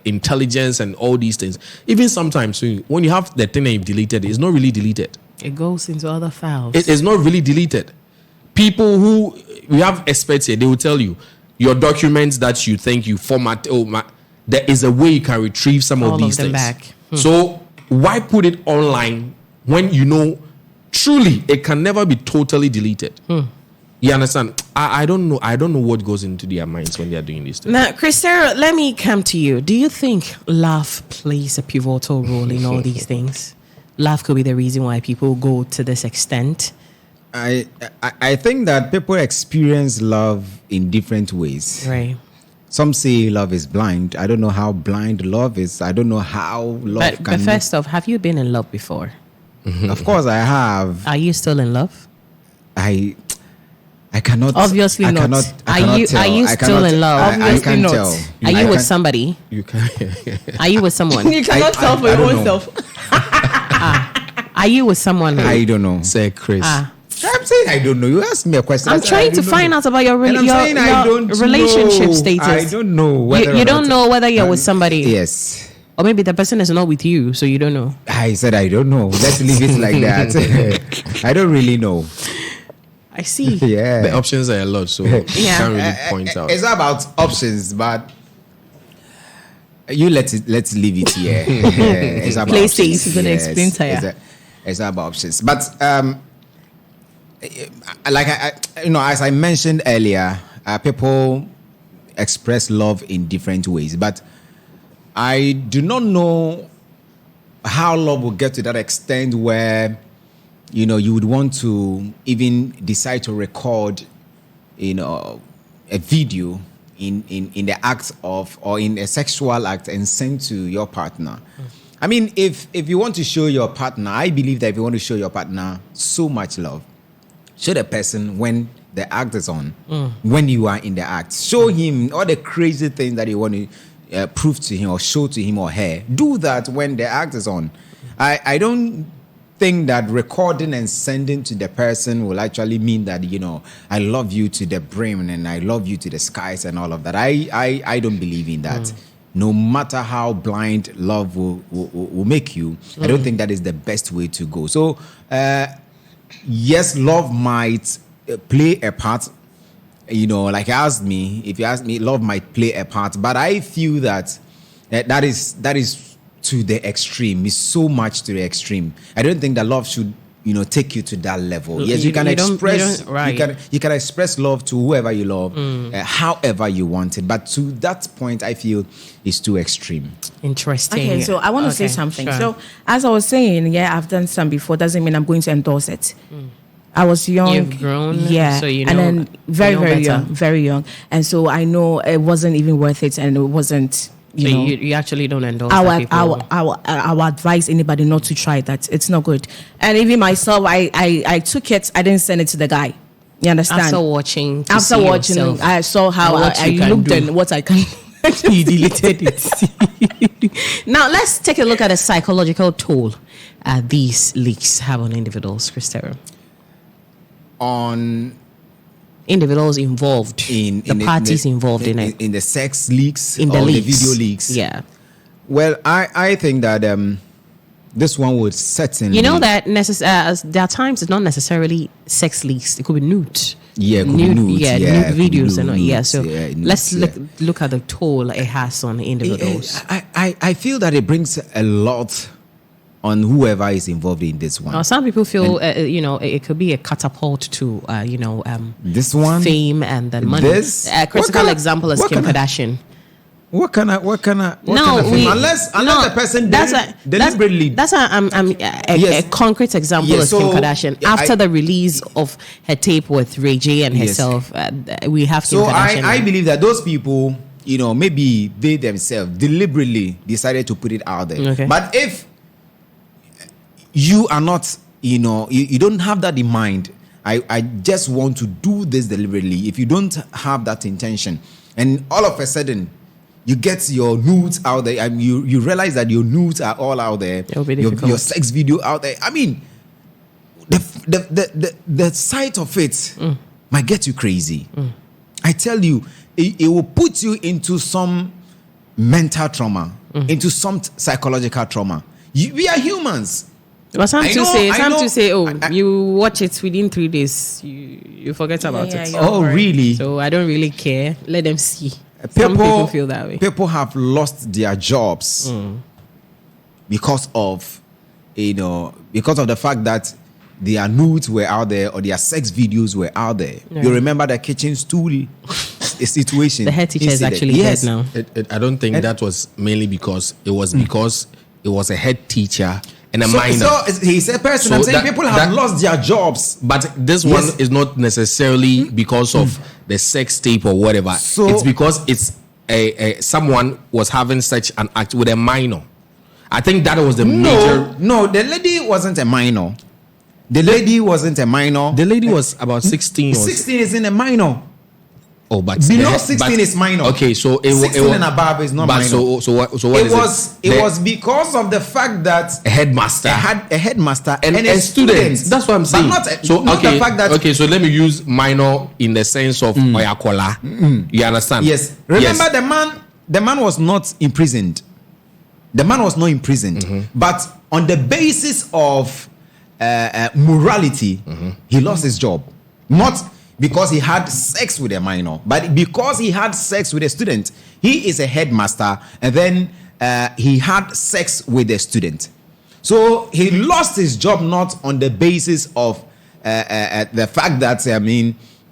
intelligence and all these things, even sometimes when you have the thing and you've deleted, it's not really deleted. It goes into other files. It is not really deleted. People who, we have experts here, they will tell you, your documents that you think you format, there is a way you can retrieve some of these things back. So why put it online when you know truly it can never be totally deleted? You understand? I don't know. I don't know what goes into their minds when they are doing these things. Now, Christera, let me come to you. Do you think love plays a pivotal role in all these things? Love could be the reason why people go to this extent. I think that people experience love in different ways. Right. Some say love is blind. I don't know how blind love is. I don't know how love can... But first off, have you been in love before? Of course I have. Are you still in love? I cannot... Obviously not. Are you still in love? Obviously I can't not. tell. Are you with somebody? You can. Are you with someone? You cannot tell for your own self. Are you with someone? I don't know. Say Chris. I'm saying I don't know. You asked me a question. I'm trying to find out about your relationship status. I don't know whether you don't know whether you're with somebody. Yes. Or maybe the person is not with you, so you don't know. I said I don't know. Let's leave it like that. I don't really know. I see. Yeah. The options are a lot, so you can't really point out. It's not about options, but you let's leave it here. It's about Play safe. You're gonna explain to it's not about options, but like as I mentioned earlier, people express love in different ways, but I do not know how love will get to that extent where you would want to even decide to record a video in the act of, or in a sexual act, and send to your partner. I mean, if you want to show your partner, I believe that if you want to show your partner so much love, show the person when the act is on, when you are in the act. Show him all the crazy things that you want to prove to him or show to him or her. Do that when the act is on. I don't think that recording and sending to the person will actually mean that, I love you to the brim and I love you to the skies and all of that. I don't believe in that. No matter how blind love will make you, I don't think that is the best way to go. So, yes, love might play a part. Like if you ask me, love might play a part, but I feel that that is to the extreme. It's so much to the extreme. I don't think that love should take you to that level. Yes, you can express. You can express love to whoever you love, however you want it. But to that point, I feel it's too extreme. Interesting. Okay, so I want to say something. Sure. So as I was saying, I've done some before. Doesn't mean I'm going to endorse it. I was young. You've grown. So and then very young. And so I know it wasn't even worth it, and it wasn't. You actually don't endorse I would advise anybody not to try that. It's not good. And even myself, I took it. I didn't send it to the guy. You understand? After watching, I saw how I looked and what I can. He deleted it. Now let's take a look at the psychological toll these leaks have on individuals, Christopher. On individuals involved, parties involved in it, in the sex leaks, in the or leaks. The video leaks. Yeah. Well, I think that this one would certainly. That there are times it's not necessarily sex leaks. It could be nude. Yeah, it could be nude. Nude videos and all. Yeah. So let's look at the toll it has on individuals. I feel that it brings a lot on whoever is involved in this one. Some people feel, it could be a catapult to, this one, fame and then money. A critical example is Kim Kardashian. What kind of fame? Unless the person deliberately. That's a concrete example is Kim Kardashian. After the release of her tape with Ray J and herself, we have Kim Kardashian. So I believe that those people, maybe they themselves deliberately decided to put it out there. Okay. But if you are not, you don't have that in mind. I just want to do this deliberately. If you don't have that intention, and all of a sudden you get your nudes out there, and you realize that your nudes are all out there, your sex video out there. I mean, the sight of it might get you crazy. I tell you, it will put you into some mental trauma, into some psychological trauma. We are humans. But some to say, you watch it within 3 days, you forget about it. Really? So I don't really care. Let them see. Some people feel that way. People have lost their jobs because of the fact that their nudes were out there or their sex videos were out there. Yeah. You remember the kitchen stool situation? The head teacher is actually dead now. I don't think that was mainly because it was a head teacher. And a minor. So he's a person. I'm saying people have lost their jobs. But this one is not necessarily because of the sex tape or whatever. So it's because it's someone was having such an act with a minor. I think that was the major. No, the lady wasn't a minor. The lady was about 16. 16 is in a minor. Oh, but below 16 is minor. Okay, so 16 and above is not minor. So what it was because of the fact that a headmaster and a student. That's what I'm saying. But not the fact that. So let me use minor in the sense of oyakola. You understand? Yes. Remember, the man was not imprisoned. But on the basis of morality, he lost his job. Not because he had sex with a minor, but because he had sex with a student. He is a headmaster, and then he had sex with a student. So he lost his job not on the basis of the fact that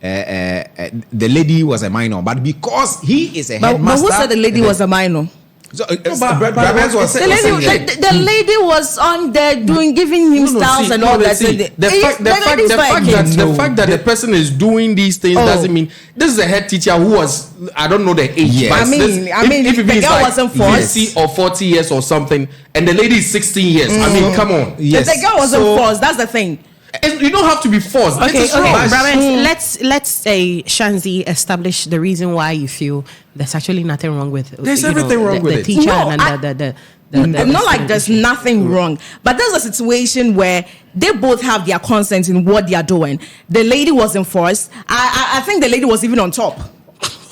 the lady was a minor, but because he is a headmaster. But who said the lady was a minor? So, the lady was on there giving him styles and all that. The fact that the person is doing these things doesn't mean this is a head teacher who was, I don't know the age. Yes. If the girl wasn't forced, 50 or 40 years or something, and the lady is 16 years. I mean, come on. Yes. The girl wasn't forced. That's the thing. You don't have to be forced. Okay. Let's say Shanzi establish the reason why you feel there's actually nothing wrong with. There's everything wrong with the teacher not like there's nothing wrong, but there's a situation where they both have their consent in what they are doing. The lady wasn't forced. I think the lady was even on top.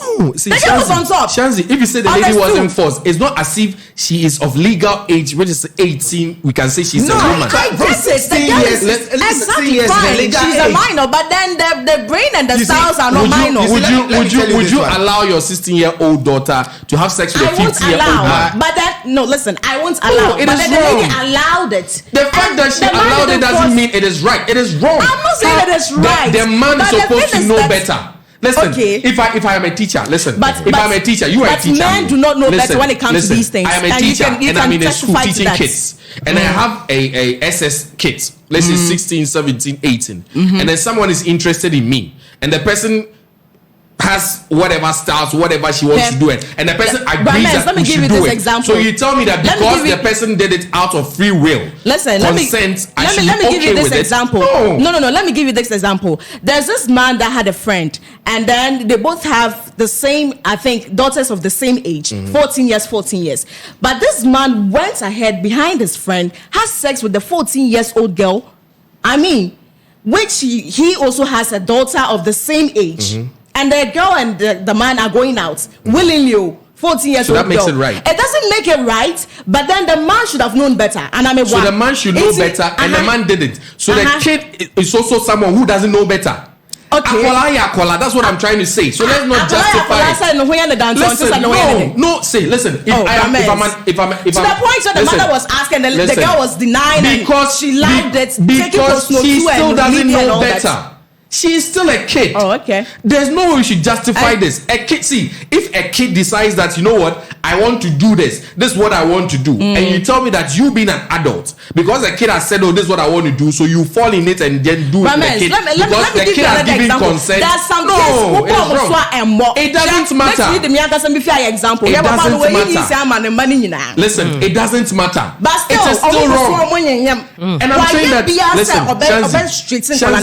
No, see, The girl was on top. Shanzi, if you say the On lady the wasn't stool. forced, it's not as if she is of legal age, which is 18. We can say she's No, a woman. I get it. The 16 girl years, is exactly years, fine. the legal She's a age. minor, but then the brain and the You see, styles are not Would you, minor. let me tell you would this you one. allow your 16-year-old daughter to have sex with a I won't 50-year-old allow, man? but then no. Listen, I won't allow. it but is then the lady wrong. allowed it. The fact And that she the man allowed it didn't doesn't force- mean it is right. It is wrong. I'm not saying it is right. The man but is the supposed thing to is know that- better. Listen, Okay. if I am a teacher, listen. But- if but- I'm a teacher, you are a but teacher. men do not know better when it comes to listen, these things. I am a And you teacher, can- you and can I'm in a school testify to teaching that. kids. And I have a SS kids, let's say 16, 17, 18. And then someone is interested in me. And the person has whatever styles, whatever she wants to do it. And the person But agrees men, that let me we give should you do this it. example. So you tell me that Let me because give you- the person did it out of free will, Listen, consent, I should let me be give you okay this with it. example. No. No. Let me give you this example. There's this man that had a friend, and then they both have the same, I think, daughters of the same age, 14 years. But this man went ahead behind his friend, has sex with the 14 years old girl. I mean, which he also has a daughter of the same age. And the girl and the man are going out willingly. 14 years So old that makes girl. it right. It doesn't make it right, but then the man should have known better. And I'm a So the man should know better, and the man did it. So the kid is also someone who doesn't know better. Okay. Akola, that's what I'm trying to say. So let's not justify it. Listen. If To the point where the mother was asking, the girl was denying, because she lied it, taking because post she still and doesn't media and know all that. better. She is still a kid. Oh, okay. There's no way we should justify this. A kid, see, if a kid decides that, you know what, I want to do this is what I want to do, and you tell me that you being an adult, because the kid has said, oh, this is what I want to do, so you fall in it and then do it. Let me because give the you kid has another given example. consent. There's some No, kids who it is wrong. It doesn't matter. Let's read the example. It doesn't matter. Listen, it doesn't matter. But it is still wrong. And I'm saying that, listen,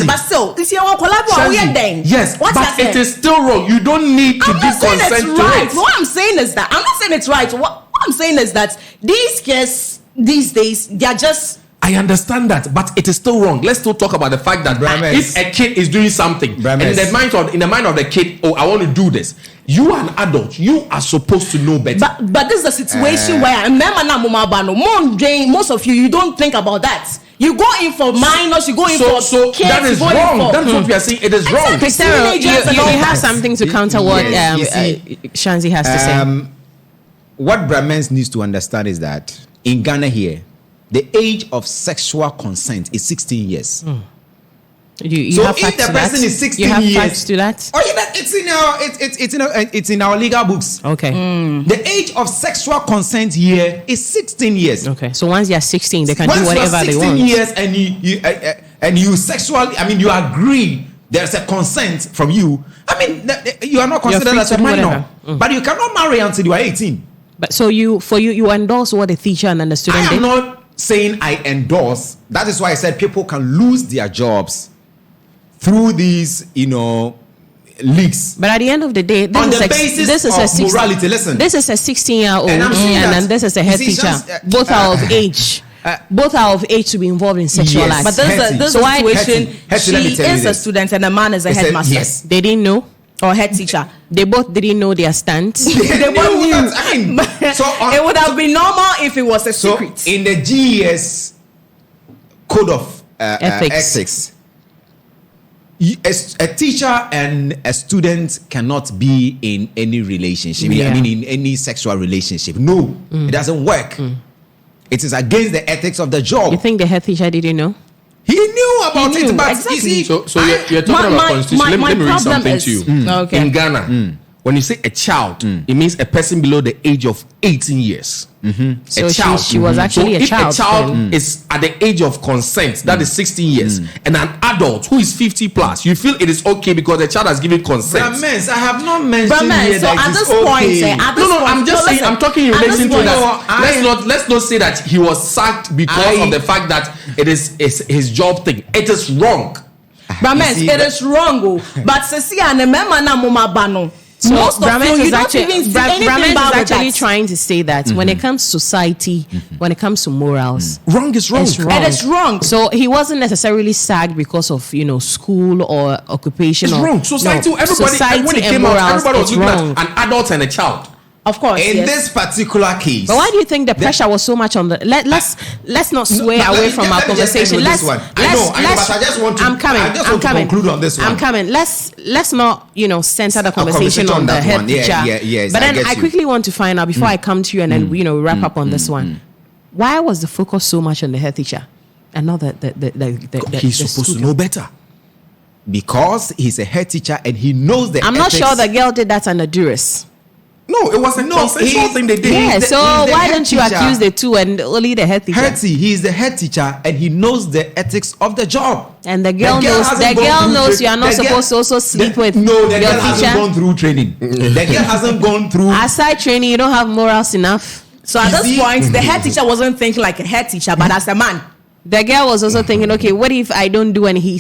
but still, this year yes, but it is still wrong. You don't need to I'm give not saying consent it's to right. it. What I'm saying is that I'm not saying it's right. What I'm saying is that these kids these days, they are just. I understand that, but it is still wrong. Let's still talk about the fact that if a kid is doing something, and in the mind of the kid, oh, I want to do this. You are an adult. You are supposed to know better. But this is a situation where most of you don't think about that. You go in for minors, you go in for kids. That is wrong. That's what we are saying. It is wrong. Cristero, you have something to counter what Shanzi has to say. What Brahmins needs to understand is that in Ghana here, the age of sexual consent is 16 years. So if the person is 16 you have years, facts to that? Oh yeah, it's in our legal books. Okay. The age of sexual consent here is 16 years. Okay. So once they are 16, they can Once do whatever they want. 16 years and you sexually, I mean, you agree there's a consent from you. I mean, you are not considered free as to a do minor, whatever. but you cannot marry until you are 18. But so you endorse what the teacher and the student I am did? not saying I endorse. That is why I said people can lose their jobs through these, leaks. But at the end of the day, On the basis of morality, listen. This is a 16-year-old, And I'm saying that- then this is a head you see, teacher. just, Both are of age. Both are of age to be involved in sexual Yes. acts. But this So why- situation, Hetty, let me she tell you is a this. student and the man is a It's a- headmaster. yes. They didn't know. Or head teacher. They both didn't know their stance. They both knew knew. that. I mean, It would have been normal if it was a so secret. in the GES code of ethics, a teacher and a student cannot be in any relationship. Yeah. I mean, in any sexual relationship. No, it doesn't work. It is against the ethics of the job. You think the head teacher didn't know? He knew about He knew, it, but exactly. you see, So you're talking about constitution. Let me read something to you. Okay. In Ghana, when you say a child, it means a person below the age of 18 years. So A child. she was actually so a child. If a child is at the age of consent, that is 16 years, and an adult who is 50 plus, you feel it is okay because the child has given consent. Brahmins, I have not mentioned Brahmins, here so that at it is this point, okay. at this No, point, I'm just saying. listen, I'm talking in at this relation to point- that. Let's not say that he was sacked because of the fact that it is his job thing. It is wrong. Brahmins, You see it that- is wrong. But Cecilia and the member na mama bano. So most of you, you don't even see anything Brahman is bad with actually that. trying to say that when it comes to society, when it comes to morals, Wrong is wrong. it's wrong. And it's wrong. So he wasn't necessarily sagged because of school or occupation. It's or, wrong. Society, no, everybody, society when it and came morals, out, everybody was it's looking wrong. at an adult and a child. Of course, In yes. this particular case, But why do you think the pressure was so much on the? Let's not sway away from our conversation. Let's. But I just want to. I'm coming. I just I'm want to coming. conclude on this one. I'm coming. Let's not center the conversation conversation on the that head one. Yeah, teacher. yes, But I then get I you. quickly want to find out before I come to you and then wrap up on this one. Why was the focus so much on the head teacher and not the He's the supposed to student? know better. Because he's a head teacher and he knows the. I'm not ethics. sure the girl did that under duress. No, it was a consensual thing they did. Yeah, He's the- so he's the why head don't you teacher. accuse the two and only the head teacher? Hetty, he is the head teacher and he knows the ethics of the job. And the girl knows. hasn't The gone girl through knows tra- you are not the girl- supposed to also sleep with No, the your girl hasn't teacher. gone through training. The girl hasn't gone through. Aside training, you don't have morals enough. So at You this see? point, the head teacher wasn't thinking like a head teacher, but as a man. The girl was also thinking, okay, what if I don't do and he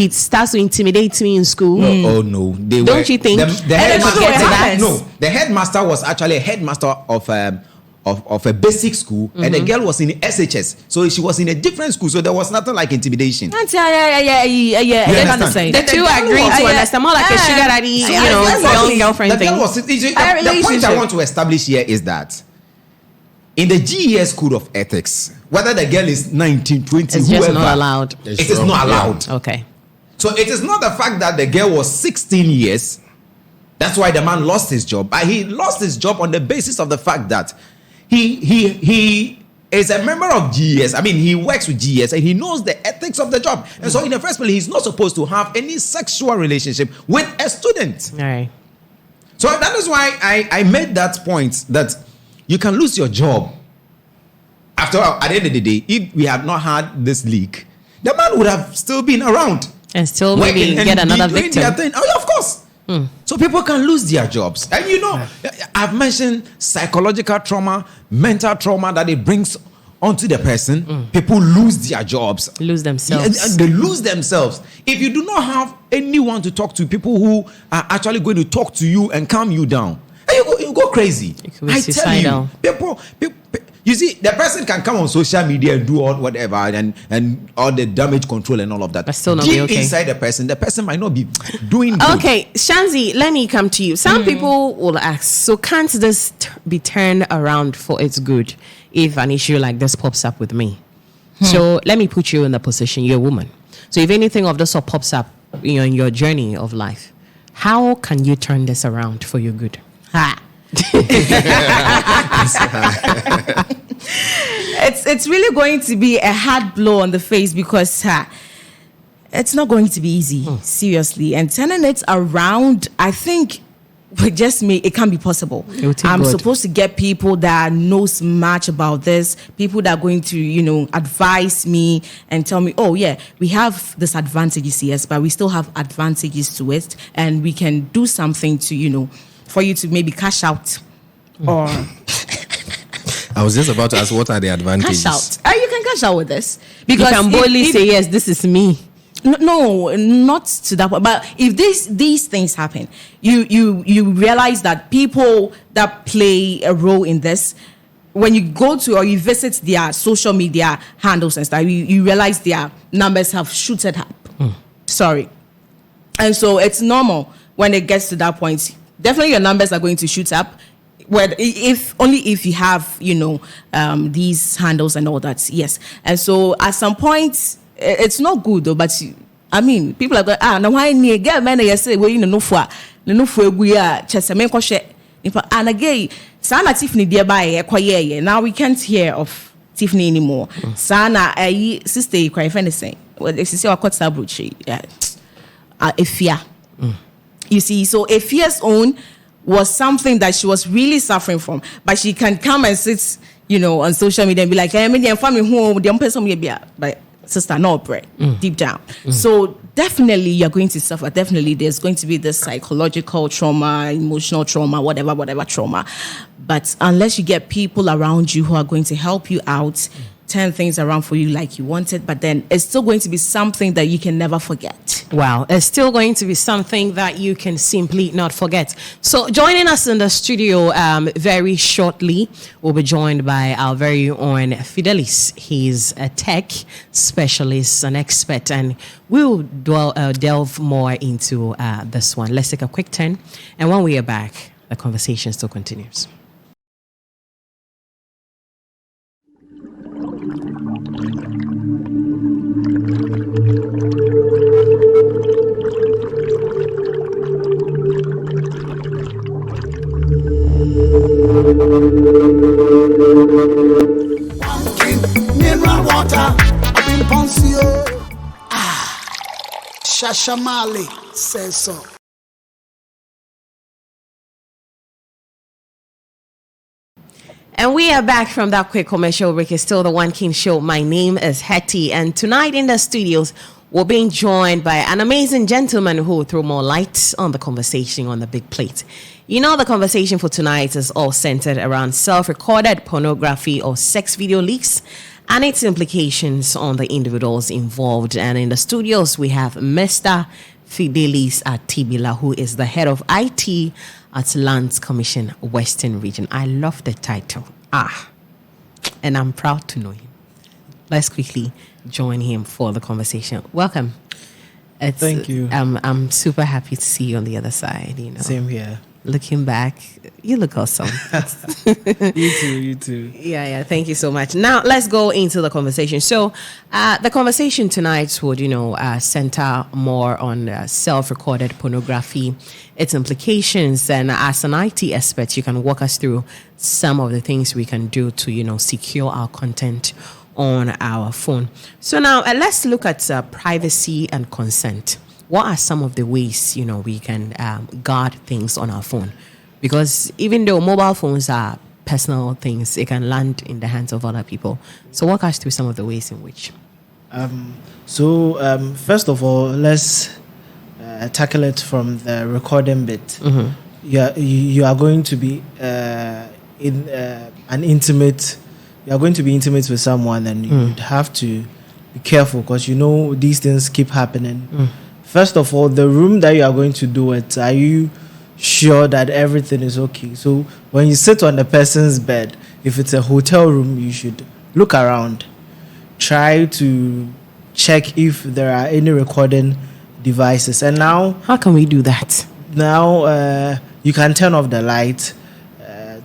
starts to intimidate me in school? Oh no! They Don't you think? the And headmaster? that's what happens. No, the headmaster was actually a headmaster of a basic school, and the girl was in SHS, so she was in a different school. So there was nothing like intimidation. Yeah. You understand? The two girl agreeing was- to understand more like a sugar daddy, young girlfriend The thing. girl was. The point I relationship. want to establish here is that in the GES Code of Ethics, whether the girl is 19, 20, It's whoever, just not allowed. It is not allowed. Okay. So it is not the fact that the girl was 16 years. That's why the man lost his job. But he lost his job on the basis of the fact that he is a member of GES. I mean, he works with GES and he knows the ethics of the job. And so in the first place, he's not supposed to have any sexual relationship with a student. All right. So that is why I made that point that you can lose your job. After all, at the end of the day, if we had not had this leak, the man would have still been around. And still maybe working and get another doing their victim. thing. Oh, yeah, of course. So people can lose their jobs. And I've mentioned psychological trauma, mental trauma that it brings onto the person. People lose their jobs. Lose themselves. Yeah, and they lose themselves. If you do not have anyone to talk to, people who are actually going to talk to you and calm you down, and you go crazy. You could be I suicidal. tell you, people, you see, the person can come on social media and do all whatever and all the damage control and all of that. But still not Deep be okay. inside the person might not be doing good. Okay, Shanzi, let me come to you. Some people will ask, so can't this be turned around for its good if an issue like this pops up with me? So let me put you in the position, you're a woman. So if anything of this sort pops up in your journey of life, how can you turn this around for your good? Ha. It's really going to be a hard blow on the face because it's not going to be easy, seriously. And turning it around, I think it can be possible. I'm supposed to get people that knows much about this, people that are going to, advise me and tell me, oh yeah, we have this advantages, yes, but we still have advantages to it, and we can do something to, for you to maybe cash out or I was just about to ask, what are the advantages? cash out. You can cash out with this You can boldly say, yes, this is me. No, not to that point. But if these things happen, you realize that people that play a role in this, when you go to or you visit their social media handles and stuff, you realize their numbers have shooted up. Sorry. And so it's normal when it gets to that point. Definitely your numbers are going to shoot up. If you have, these handles and all that, yes. And so at some point, it's not good though, but people are going, now why need get man you say no for we are chesame kwhwe and again sana Tiffany dear by now we can't hear of Tiffany anymore. Sana sister cry friend saying well this is your court sabruchi Efia. You see, so Efia's own was something that she was really suffering from, but she can come and sit on social media and be like, I'm family home the person but sister, no bread, deep down. So definitely you're going to suffer. Definitely there's going to be this psychological trauma, emotional trauma, whatever trauma. But unless you get people around you who are going to help you out, turn things around for you like you wanted, but then it's still going to be something that you can never forget. Wow, it's still going to be something that you can simply not forget. So joining us in the studio very shortly, we'll be joined by our very own Fidelis. He's a tech specialist, an expert, and we'll delve more into this one. Let's take a quick turn, and when we are back, the conversation still continues. Mineral water, I've been Ponsio. Shashamale says so. And we are back from that quick commercial break. It's still the One King Show. My name is Hetty, and tonight in the studios, we're being joined by an amazing gentleman who will throw more light on the conversation on the big plate. You know, the conversation for tonight is all centered around self-recorded pornography or sex video leaks and its implications on the individuals involved. And in the studios, we have Mr. Fidelis Atibila, who is the head of IT at Lands Commission Western Region. I love the title. And I'm proud to know him. Let's quickly join him for the conversation. Welcome. Thank you. I'm super happy to see you on the other side. You know, Same here. Looking back, you look awesome. You too. Yeah. Thank you so much. Now let's go into the conversation. So, the conversation tonight would, center more on self-recorded pornography, its implications, and as an IT expert, you can walk us through some of the things we can do to, secure our content on our phone. So now let's look at privacy and consent. What are some of the ways, we can guard things on our phone? Because even though mobile phones are personal things, it can land in the hands of other people. So walk us through some of the ways in which. First of all, let's tackle it from the recording bit. Mm-hmm. You are going to be you are going to be intimate with someone, and you'd have to be careful because these things keep happening. First of all, the room that you are going to do it, are you sure that everything is okay? So when you sit on the person's bed, if it's a hotel room, you should look around. Try to check if there are any recording devices. And now... How can we do that? Now, you can turn off the light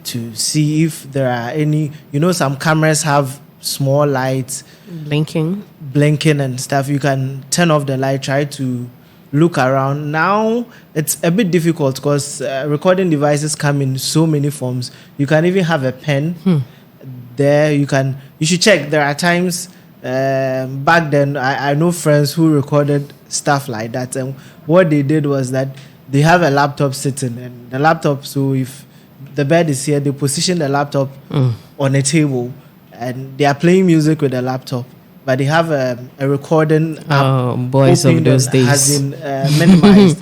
to see if there are any... some cameras have small lights. Blinking and stuff. You can turn off the light, try to look around. Now it's a bit difficult because recording devices come in so many forms. You can even have a pen there. You should check. There are times back then I know friends who recorded stuff like that, and what they did was that they have a laptop sitting, and the laptop, so if the bed is here, they position the laptop on a table and they are playing music with the laptop, but they have a recording app. Boys of those days has been minimized.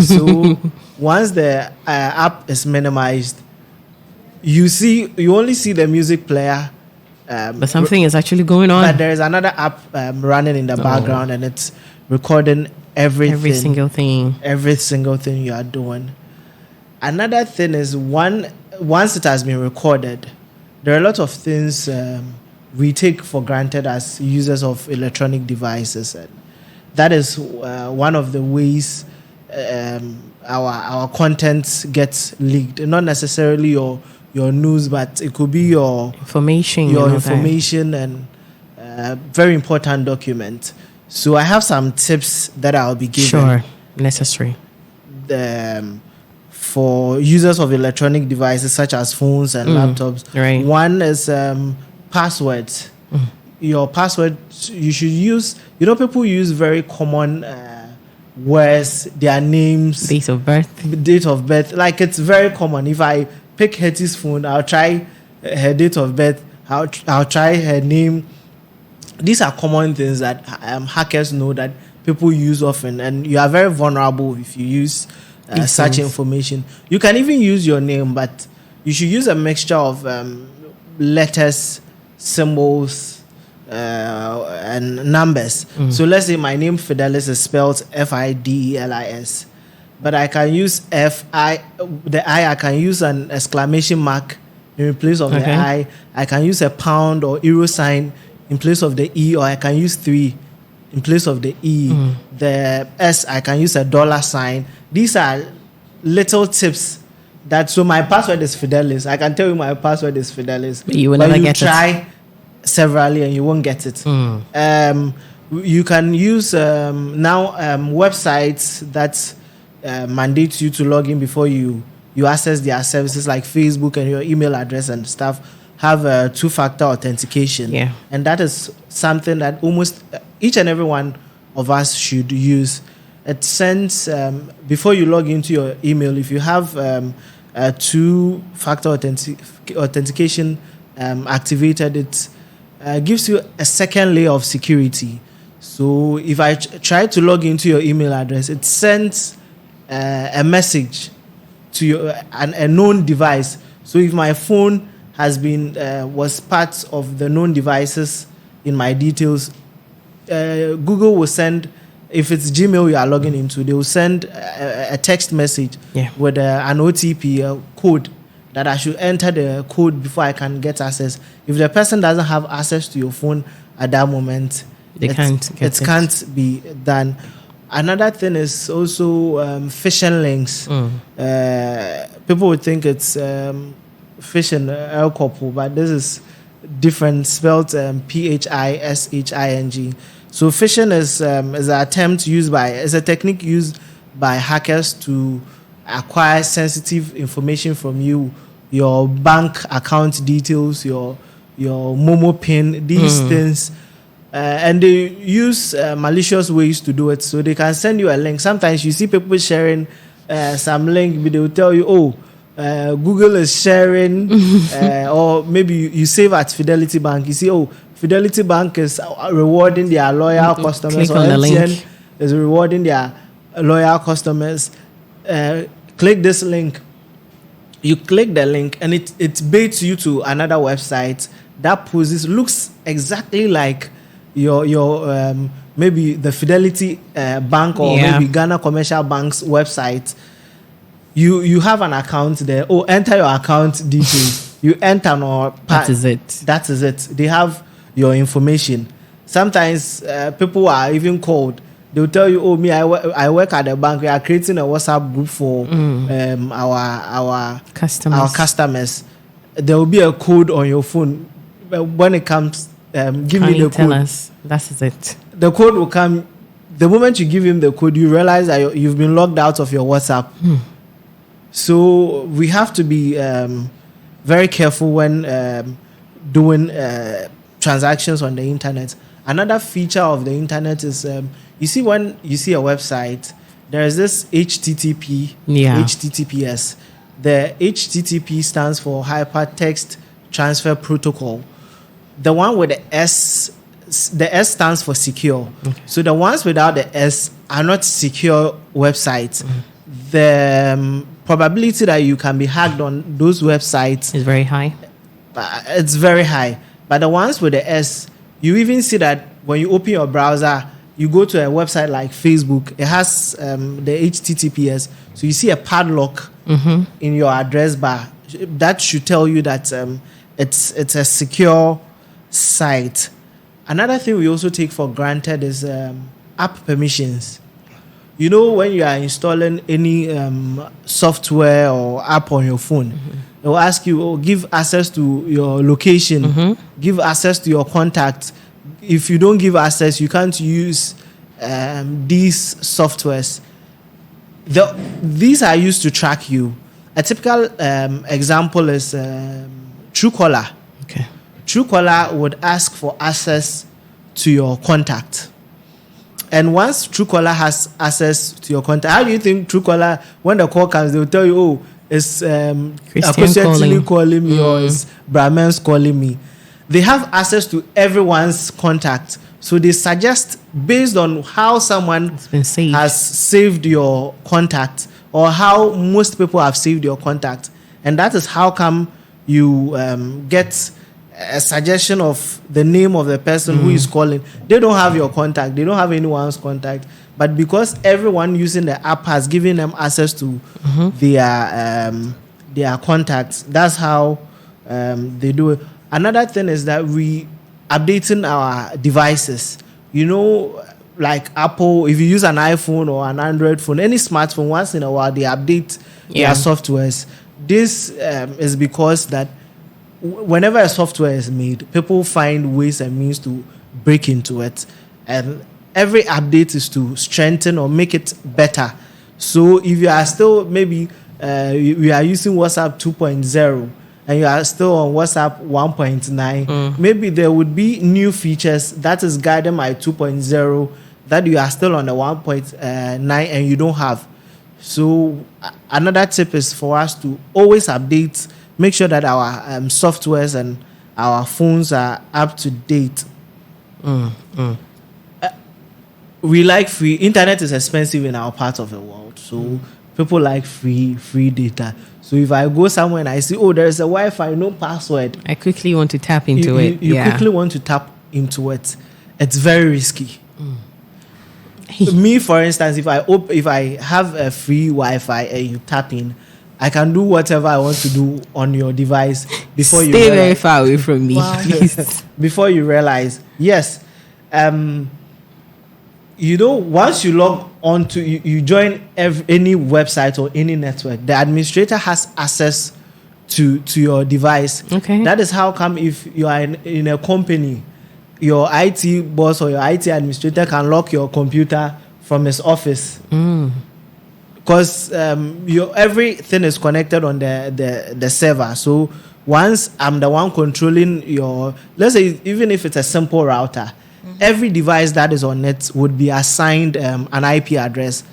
So once the app is minimized, you only see the music player, but something is actually going on. But there is another app running in the background, and it's recording every single thing you are doing. Another thing is once it has been recorded, there are a lot of things we take for granted as users of electronic devices, and that is one of the ways our content gets leaked. Not necessarily your news, but it could be your information and very important document. So I have some tips that I'll be giving. Sure, necessary. For users of electronic devices such as phones and laptops. Right. One is passwords. Your password, you should use, people use very common words, their names. Date of birth. Like, it's very common. If I pick Hetty's phone, I'll try her date of birth. I'll try her name. These are common things that hackers know that people use often, and you are very vulnerable if you use such information. You can even use your name, but you should use a mixture of letters, symbols, and numbers. So let's say my name Fidelis is spelled Fidelis, but I can use the I can use an exclamation mark in place of the I. I can use a pound or euro sign in place of the E, or I can use 3 in place of the E. The S, I can use a dollar sign. These are little tips. So my password is Fidelis. I can tell you my password is Fidelis. You will never get it. Try severally and you won't get it. You can use now websites that mandate you to log in before you access their services, like Facebook, and your email address and stuff have two-factor authentication. Yeah. And that is something that almost each and every one of us should use. It sends, before you log into your email, if you have a two-factor authentication activated, it gives you a second layer of security. So if I try to log into your email address, it sends a message to your a known device. So if my phone has been was part of the known devices in my details, Google will send, if it's Gmail you are logging into, they will send a text message with an OTP, a code, that I should enter the code before I can get access. If the person doesn't have access to your phone at that moment, it can't be done. Another thing is also phishing links. People would think it's phishing couple, but this is different, spelled PHISHING. So phishing is an attempt is a technique used by hackers to acquire sensitive information from you, your bank account details, your Momo PIN, these things. And they use malicious ways to do it. So they can send you a link. Sometimes you see people sharing some link, but they will tell you, Google is sharing, or maybe you save at Fidelity Bank. You see, Fidelity Bank is rewarding their loyal customers, or MTN is rewarding their loyal customers. Click this link. You click the link, and it baits you to another website that looks exactly like your maybe the Fidelity Bank, or maybe Ghana Commercial Bank's website. You have an account there. Enter your account details. You enter that is it. That is it. They have your information. Sometimes people are even called. They'll tell you, I work at the bank. We are creating a WhatsApp group for our customers. There will be a code on your phone. When it comes, give me the code. Us. That is it. The code will come. The moment you give him the code, you realize that you've been logged out of your WhatsApp. So we have to be very careful when doing transactions on the internet. Another feature of the internet is, you see, when you see a website, there is this HTTPS. The HTTP stands for Hypertext Transfer Protocol. The one with the S stands for secure. Okay. So the ones without the S are not secure websites. The probability that you can be hacked on those websites is very high. It's very high. But the ones with the S, you even see that when you open your browser, you go to a website like Facebook, it has the HTTPS. So you see a padlock in your address bar. That should tell you that it's a secure site. Another thing we also take for granted is app permissions. You know, when you are installing any software or app on your phone, they will ask you, give access to your location, give access to your contacts. If you don't give access, you can't use these softwares. These are used to track you. A typical example is Truecaller. Okay. Truecaller would ask for access to your contact. And once Truecaller has access to your contact, how do you think Truecaller, when the call comes, they will tell you, it's Christian calling me, or it's Brahmans calling me. They have access to everyone's contact. So they suggest, based on how someone has saved your contact, or how most people have saved your contact. And that is how come you get a suggestion of the name of the person who is calling. They don't have your contact. They don't have anyone's contact. But because everyone using the app has given them access to their contacts, that's how they do it. Another thing is that we updating our devices. You know, like Apple, if you use an iPhone or an Android phone, any smartphone, once in a while they update their softwares. This is because that whenever a software is made, people find ways and means to break into it, and every update is to strengthen or make it better. So if you are still maybe we are using WhatsApp 2.0 and you are still on WhatsApp 1.9, maybe there would be new features that is guided by 2.0 that you are still on the 1.9 and you don't have. So another tip is for us to always update, make sure that our softwares and our phones are up to date. We like free. Internet is expensive in our part of the world, so people like free data. So if I go somewhere and I see, oh, there's a Wi-Fi, no password, I quickly want to tap into it. You quickly want to tap into it. It's very risky. Me, for instance, if I have a free Wi-Fi and you tap in, I can do whatever I want to do on your device before you stay very far away from me. Wow. Please. Before you realize, yes, you know, once you log on to you join any website or any network, the administrator has access to your device. Okay. That is how come if you are in a company, your IT boss or your IT administrator can lock your computer from his office. Because everything is connected on the server. So once I'm the one controlling your, let's say even if it's a simple router, every device that is on it would be assigned an IP address.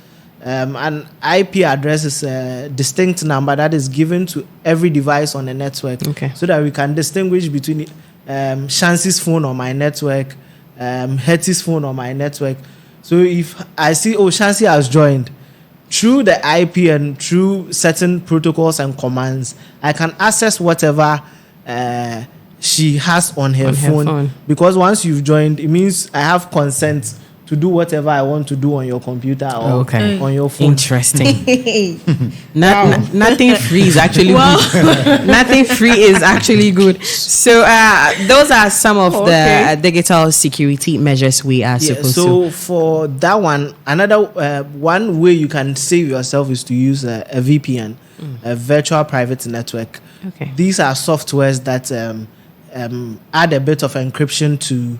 An IP address is a distinct number that is given to every device on the network, so that we can distinguish between Shansi's phone on my network, Hetty's phone on my network. So if I see, oh, Shansi has joined, through the IP and through certain protocols and commands, I can access whatever she has on her phone. Because once you've joined, it means I have consent to do whatever I want to do on your computer or on your phone. Interesting. Nothing free is actually good. Nothing free is actually good. So those are some of the digital security measures we are supposed to. So for that one, another one way you can save yourself is to use a VPN, a virtual private network. These are softwares that add a bit of encryption to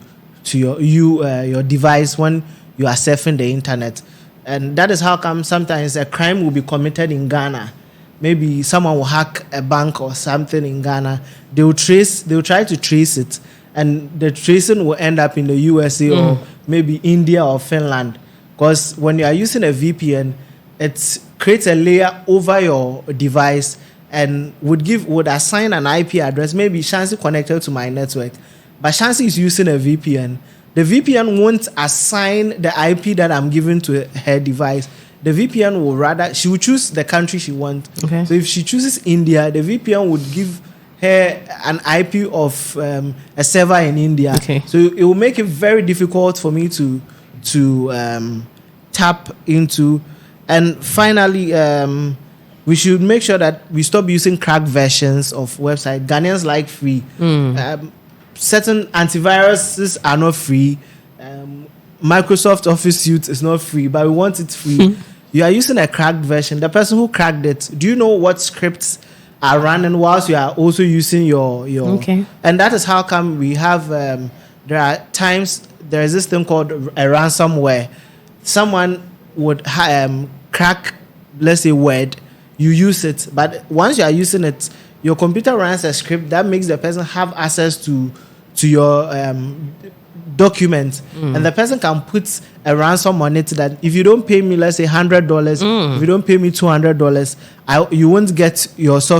your device when you are surfing the internet. And that is how come sometimes a crime will be committed in Ghana. Maybe someone will hack a bank or something in Ghana. They will try to trace it, and the tracing will end up in the USA or maybe India or Finland. Because when you are using a VPN, it creates a layer over your device and would assign an IP address. Maybe Shansi connected to my network, but Shansi is using a VPN. The VPN won't assign the IP that I'm giving to her device. The VPN will rather, she will choose the country she wants. So if she chooses India, the VPN would give her an IP of a server in India. So it will make it very difficult for me to tap into. And finally, we should make sure that we stop using cracked versions of websites. Ghanaians like free. Certain antiviruses are not free. Microsoft Office Suite is not free, but we want it free. You are using a cracked version. The person who cracked it, do you know what scripts are running whilst you are also using your and that is how come we have there are times there is this thing called a ransomware. Someone would crack, let's say, Word, you use it, but once you are using it, your computer runs a script that makes the person have access to your document, and the person can put a ransom on it that if you don't pay me, let's say $100, if you don't pay me $200, you won't get your so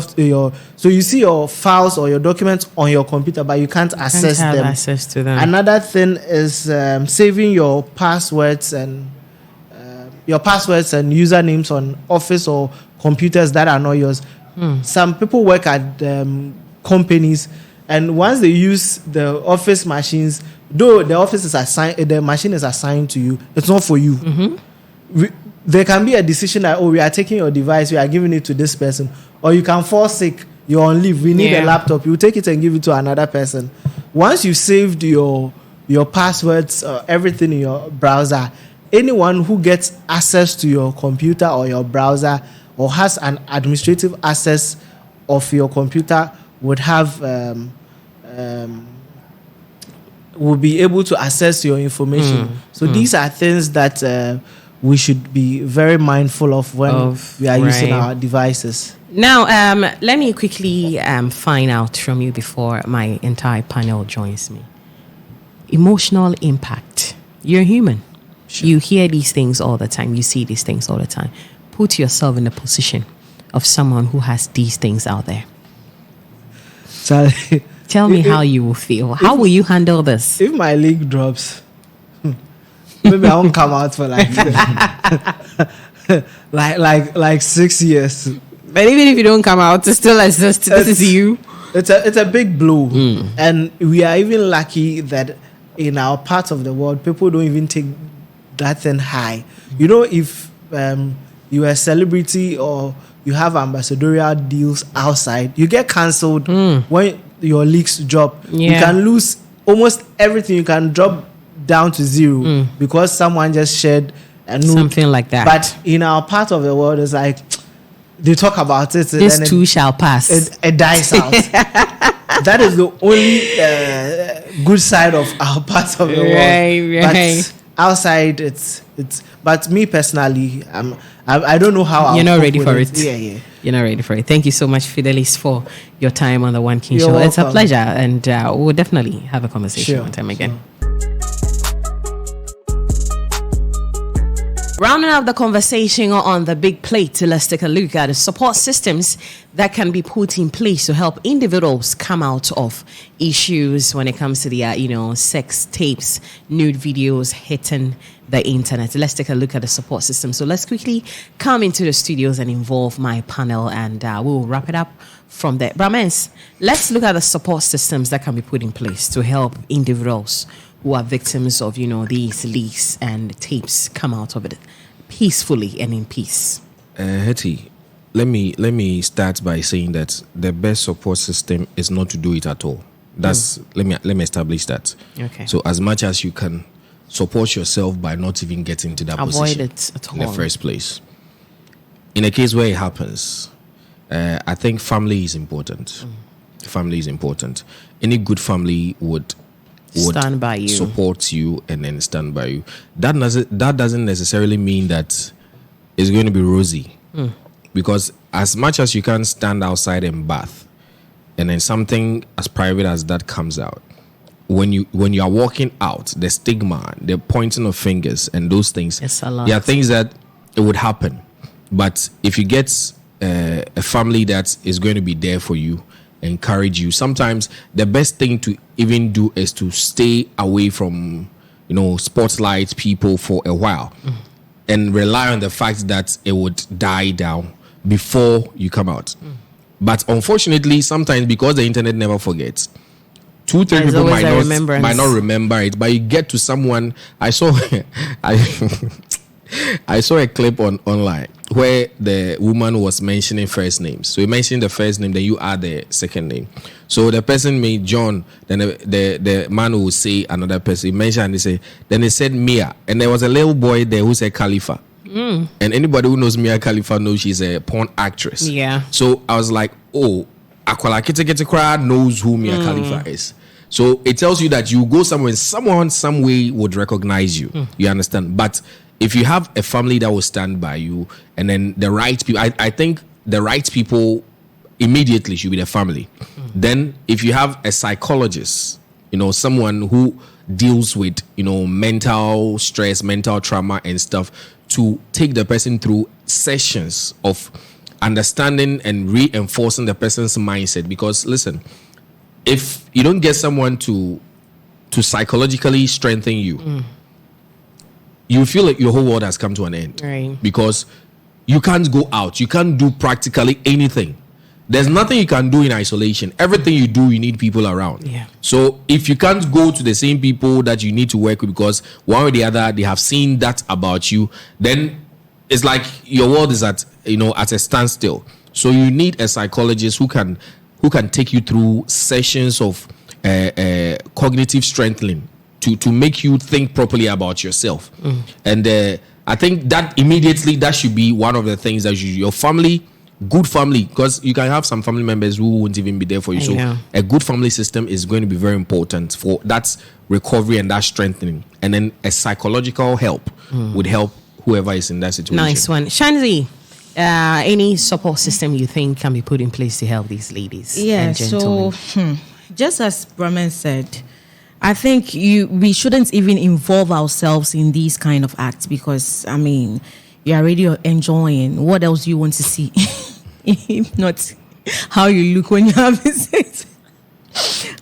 you see your files or your documents on your computer, but you can't access them. Another thing is saving your passwords and usernames on Office or computers that are not yours. Some people work at companies And once they use the office machines, though the office is assigned, the machine is assigned to you, it's not for you. There can be a decision that, we are taking your device, we are giving it to this person, or you can fall sick, you're on leave, we need a laptop, you take it and give it to another person. Once you saved your passwords, everything in your browser, anyone who gets access to your computer or your browser or has an administrative access of your computer would have will be able to access your information. So these are things that we should be very mindful of when we are using our devices. Now, let me quickly find out from you before my entire panel joins me. Emotional impact. You're human. Sure. You hear these things all the time. You see these things all the time. Put yourself in the position of someone who has these things out there. Tell me how you will feel. How will you handle this? If my league drops, maybe I won't come out for like 6 years. But even if you don't come out, it still exists. This is you. It's a big blow, and we are even lucky that in our part of the world, people don't even take that thing high. You know, if you are a celebrity or you have ambassadorial deals outside, you get cancelled when your leaks drop. You can lose almost everything. You can drop down to zero because someone just shared a nude. Something like that. But in our part of the world, it's like they talk about it. This too shall pass. It dies out. That is the only good side of our part of the world. Right. But outside, it's. But me personally, I don't know how. You're not ready for it. Yeah. You're not ready for it. Thank you so much, Fidelis, for your time on the One King You're Show. welcome. It's a pleasure, and we'll definitely have a conversation one time again. Rounding up the conversation on the big plate, let's take a look at the support systems that can be put in place to help individuals come out of issues when it comes to their, sex tapes, nude videos hitting the internet. Let's take a look at the support system. So let's quickly come into the studios and involve my panel, and we'll wrap it up from there. Brahmans, let's look at the support systems that can be put in place to help individuals who are victims of, these leaks and tapes come out of it peacefully and in peace. Hetty, let me start by saying that the best support system is not to do it at all. That's let me establish that. Okay. So as much as you can support yourself by not even getting to that Avoid position it at all in the first place. In a case where it happens, I think family is important. Family is important. Any good family would stand by you, support you, and then stand by you. That doesn't necessarily mean that it's going to be rosy, because as much as you can stand outside and bath, and then something as private as that comes out, when you are walking out, the stigma, the pointing of fingers, and those things, it's a lot. there are things that it would happen. But if you get a family that is going to be there for you, encourage you, sometimes the best thing to even do is to stay away from spotlight people for a while and rely on the fact that it would die down before you come out. But unfortunately, sometimes because the internet never forgets, 2-3 people might not remember it, but you get to someone. I saw I saw a clip online where the woman was mentioning first names. So you mention the first name, then you add the second name. So the person made John, then the man will say another person. He mentioned and he said, then he said Mia. And there was a little boy there who said Khalifa. And anybody who knows Mia Khalifa knows she's a porn actress. Yeah. So I was like, oh, Akwala Kete crowd knows who Mia Khalifa is. So it tells you that you go somewhere and someone some way would recognize you. You understand? But if you have a family that will stand by you, and then the right people, I think the right people immediately should be the family. Then if you have a psychologist, someone who deals with, mental stress, mental trauma and stuff, to take the person through sessions of understanding and reinforcing the person's mindset. Because listen, if you don't get someone to psychologically strengthen you, you feel like your whole world has come to an end. Right. Because you can't go out. You can't do practically anything. there's nothing you can do in isolation. Everything you do, you need people around. Yeah. So if you can't go to the same people that you need to work with because one or the other they have seen that about you, then it's like your world is at a standstill. So you need a psychologist who can take you through sessions of cognitive strengthening to make you think properly about yourself. And I think that immediately that should be one of the things that your family, good family, because you can have some family members who won't even be there for you. So a good family system is going to be very important for that recovery and that strengthening. And then a psychological help would help whoever is in that situation. Nice one. Shanzi, any support system you think can be put in place to help these ladies and gentlemen? So just as Brahman said, I think we shouldn't even involve ourselves in these kind of acts because, I mean, you're already enjoying. What else do you want to see? If not how you look when you have sex.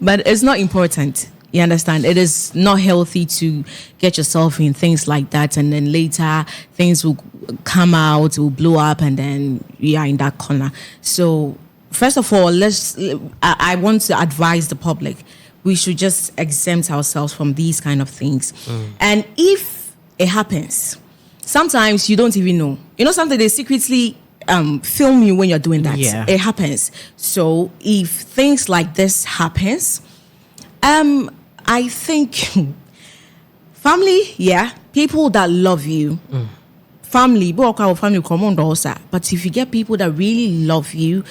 But it's not important. You understand? It is not healthy to get yourself in things like that, and then later things will come out, will blow up, and then you are in that corner. So, first of all, I want to advise the public. We should just exempt ourselves from these kind of things. And if it happens, sometimes you don't even know. Sometimes they secretly film you when you're doing that. Yeah. It happens. So if things like this happens, I think family, people that love you, family, but if you get people that really love you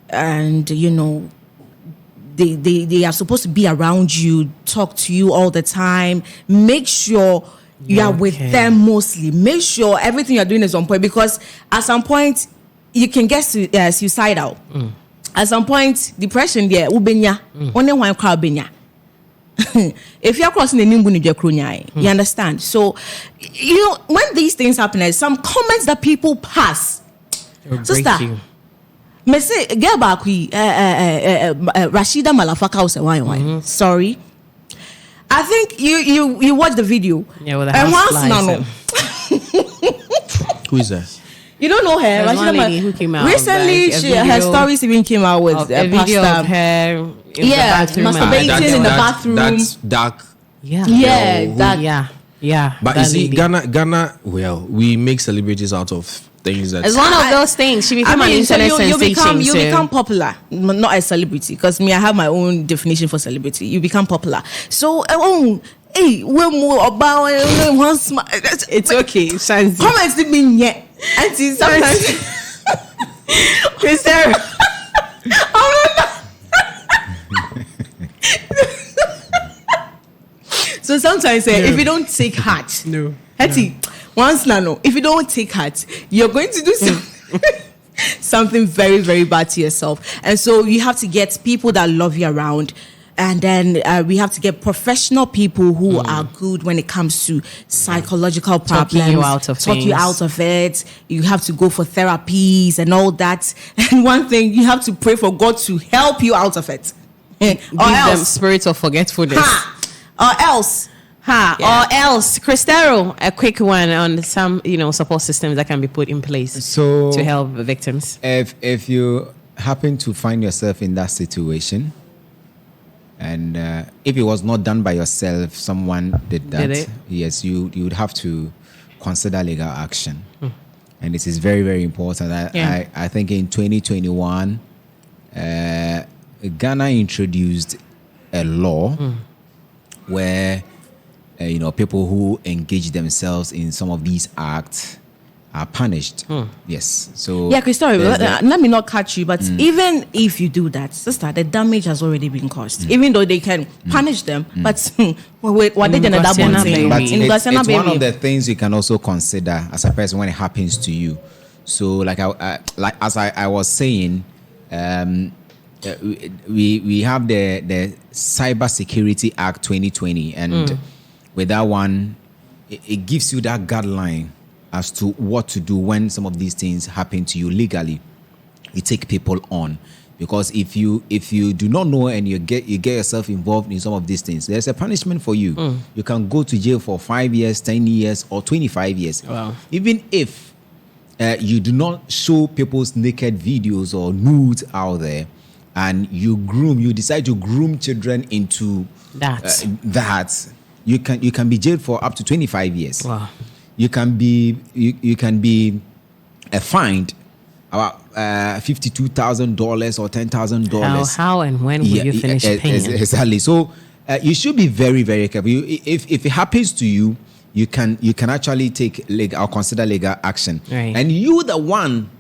and, they are supposed to be around you, talk to you all the time, make sure you are with them mostly. Make sure everything you're doing is on point, because at some point you can get suicidal. At some point, depression there, only one crowd benya. If you're crossing the nimbu, you understand? So, when these things happen, some comments that people pass, sister, me say get back Rashida Malafaka was why. Sorry. I think you watch the video. Yeah, with the house Who is that? You don't know her. There's one lady who came out. Recently, her stories even came out with a video of her in the bathroom. Masturbating in the bathroom. That's dark. Yeah. But you see, Ghana, well, we make celebrities out of things that... It's one of those things. She became an internet sensation. You become popular, not a celebrity. Because I have my own definition for celebrity. You become popular. So, hey, we're more about it's okay. Shanzi. Comments didn't mean yet. And sometimes... Christopher. So sometimes if you don't take heart, Hetty, once nano, if you don't take heart, you're going to do something very, very bad to yourself. And so you have to get people that love you around. And then we have to get professional people who are good when it comes to psychological problems. Talk you out of it. You have to go for therapies and all that. And one thing, you have to pray for God to help you out of it. Give them spirit of forgetfulness. Or else. Or else. Cristero, a quick one on some, support systems that can be put in place to help victims. If you happen to find yourself in that situation, and if it was not done by yourself, someone did that, yes, you would have to consider legal action. And this is very, very important. I think in 2021, Ghana introduced a law where people who engage themselves in some of these acts are punished. Yes. So Christopher, let me not catch you, but even if you do that, sister, the damage has already been caused. Even though they can punish them, but what they did it's one of the things you can also consider as a person when it happens to you. So like I was saying, we have the Cyber Security Act 2020, and with that one, it gives you that guideline as to what to do when some of these things happen to you legally. You take people on, because if you do not know and you get yourself involved in some of these things, there's a punishment for you. You can go to jail for 5 years, 10 years, or 25 years. Wow. Even if you do not show people's naked videos or nudes out there, and you decide to groom children into that, you can be jailed for up to 25 years. Wow. You can be fined about $52,000 or $10,000. How and when will you finish paying? Exactly. So you should be very, very careful. If it happens to you, you can actually take legal or consider legal action. Right. And you, the one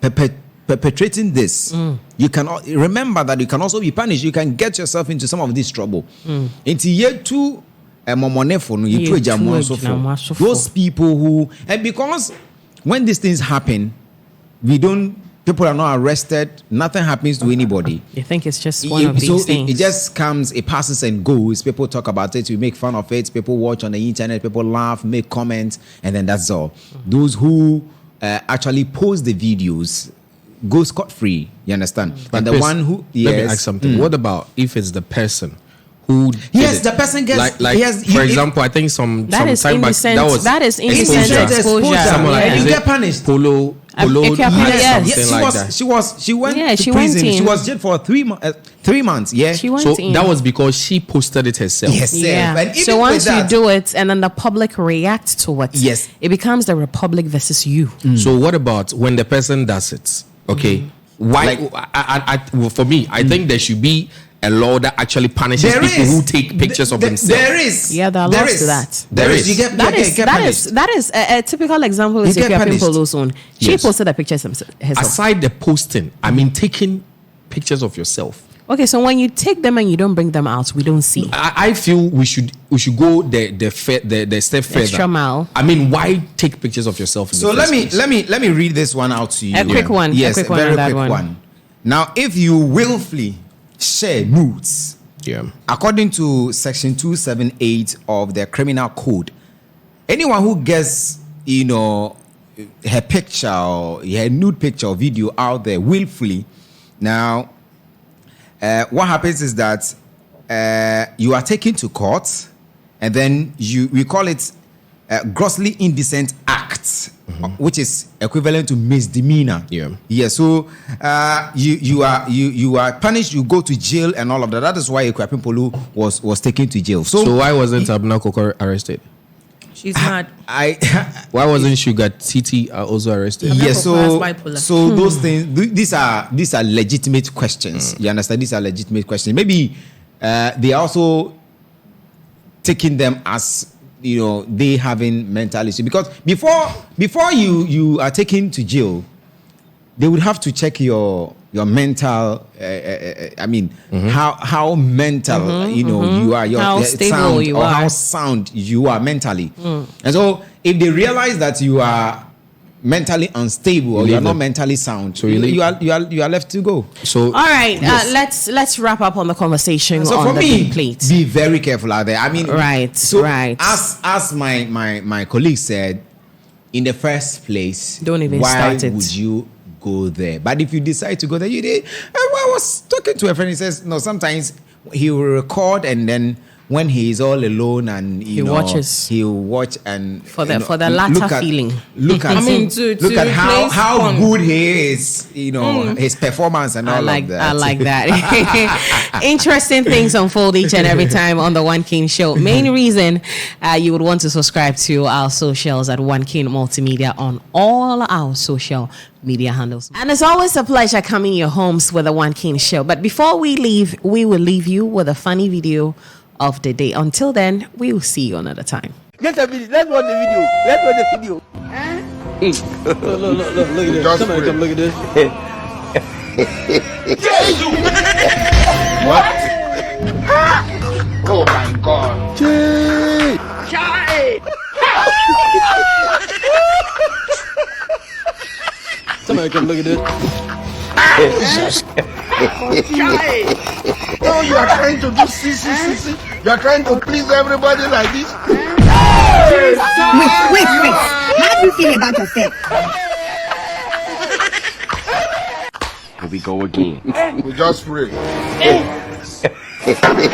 perpetrating this, you can remember that you can also be punished. You can get yourself into some of this trouble. Into year 2. Those people who, and because when these things happen, people are not arrested, nothing happens to anybody. You think it's just one of these things? It just comes, it passes and goes. People talk about it, we make fun of it, people watch on the internet, people laugh, make comments, and then that's all. Those who actually post the videos go scot-free, you understand? But the one who, let me ask something. What about if it's the person who the person gets for example, I think some time back that is indecent exposure. And you get punished. Polo yes. She went to prison. She was jailed for 3 months. Yeah. That was because she posted it herself. Yes. Yeah. And so once you do it and then the public reacts to it, yes, it becomes the republic versus you. So what about when the person does it? Okay. Why? For me, I think there should be a law that actually punishes people who take pictures of themselves. There is. Yeah, there are laws to that. There is. That is a typical example is Polo's own. She posted a picture herself. Aside the posting, I mean taking pictures of yourself. Okay, so when you take them and you don't bring them out, we don't see. I feel we should go the step further. Extra mile. I mean, why take pictures of yourself? So let me read this one out to you. A quick one. Yes, a very quick one. Now, if you willfully share nudes, according to section 278 of the criminal code, anyone who gets her picture or her nude picture or video out there willfully, now what happens is that you are taken to court, and then we call it grossly indecent act, which is equivalent to misdemeanor. So you are punished. You go to jail and all of that. That is why Ekwapin Polo was taken to jail. So why wasn't Abna Koko arrested? She's mad. Why wasn't Sugar Titi also arrested? Yes, so those things, these are legitimate questions. You understand? These are legitimate questions. Maybe they are also taking them as they having mental issue, because before you are taken to jail, they would have to check your mental. How mental you are, how stable sound, you or are, how sound you are mentally. And so if they realize that you are mentally unstable or you are not mentally sound, so you are left to go. So all right, let's wrap up on the conversation. So on for the me, plate. Be very careful out there. I mean, right. As my colleague said, in the first place, don't even start it. Why would you go there? But if you decide to go there, you did. I was talking to a friend. He says no. Sometimes he will record, and then when he is all alone and he watches, he'll watch and for the latter feeling. Look at look at how good he is, his performance and all of that. I like that. Interesting things unfold each and every time on the One King Show. Main reason you would want to subscribe to our socials at Onekingmultimedia on all our social media handles. And it's always a pleasure coming to your homes with the One King Show. But before we leave, we will leave you with a funny video of the day. Until then, we will see you another time. Get a video. Let's watch the video. Look at this. Come look at this. What? Oh my God. Somebody come look at this. Oh, you are trying to do see. You are trying to please everybody like this. Wait. How do you feel about yourself? Here we go again. We just pray. Sorry.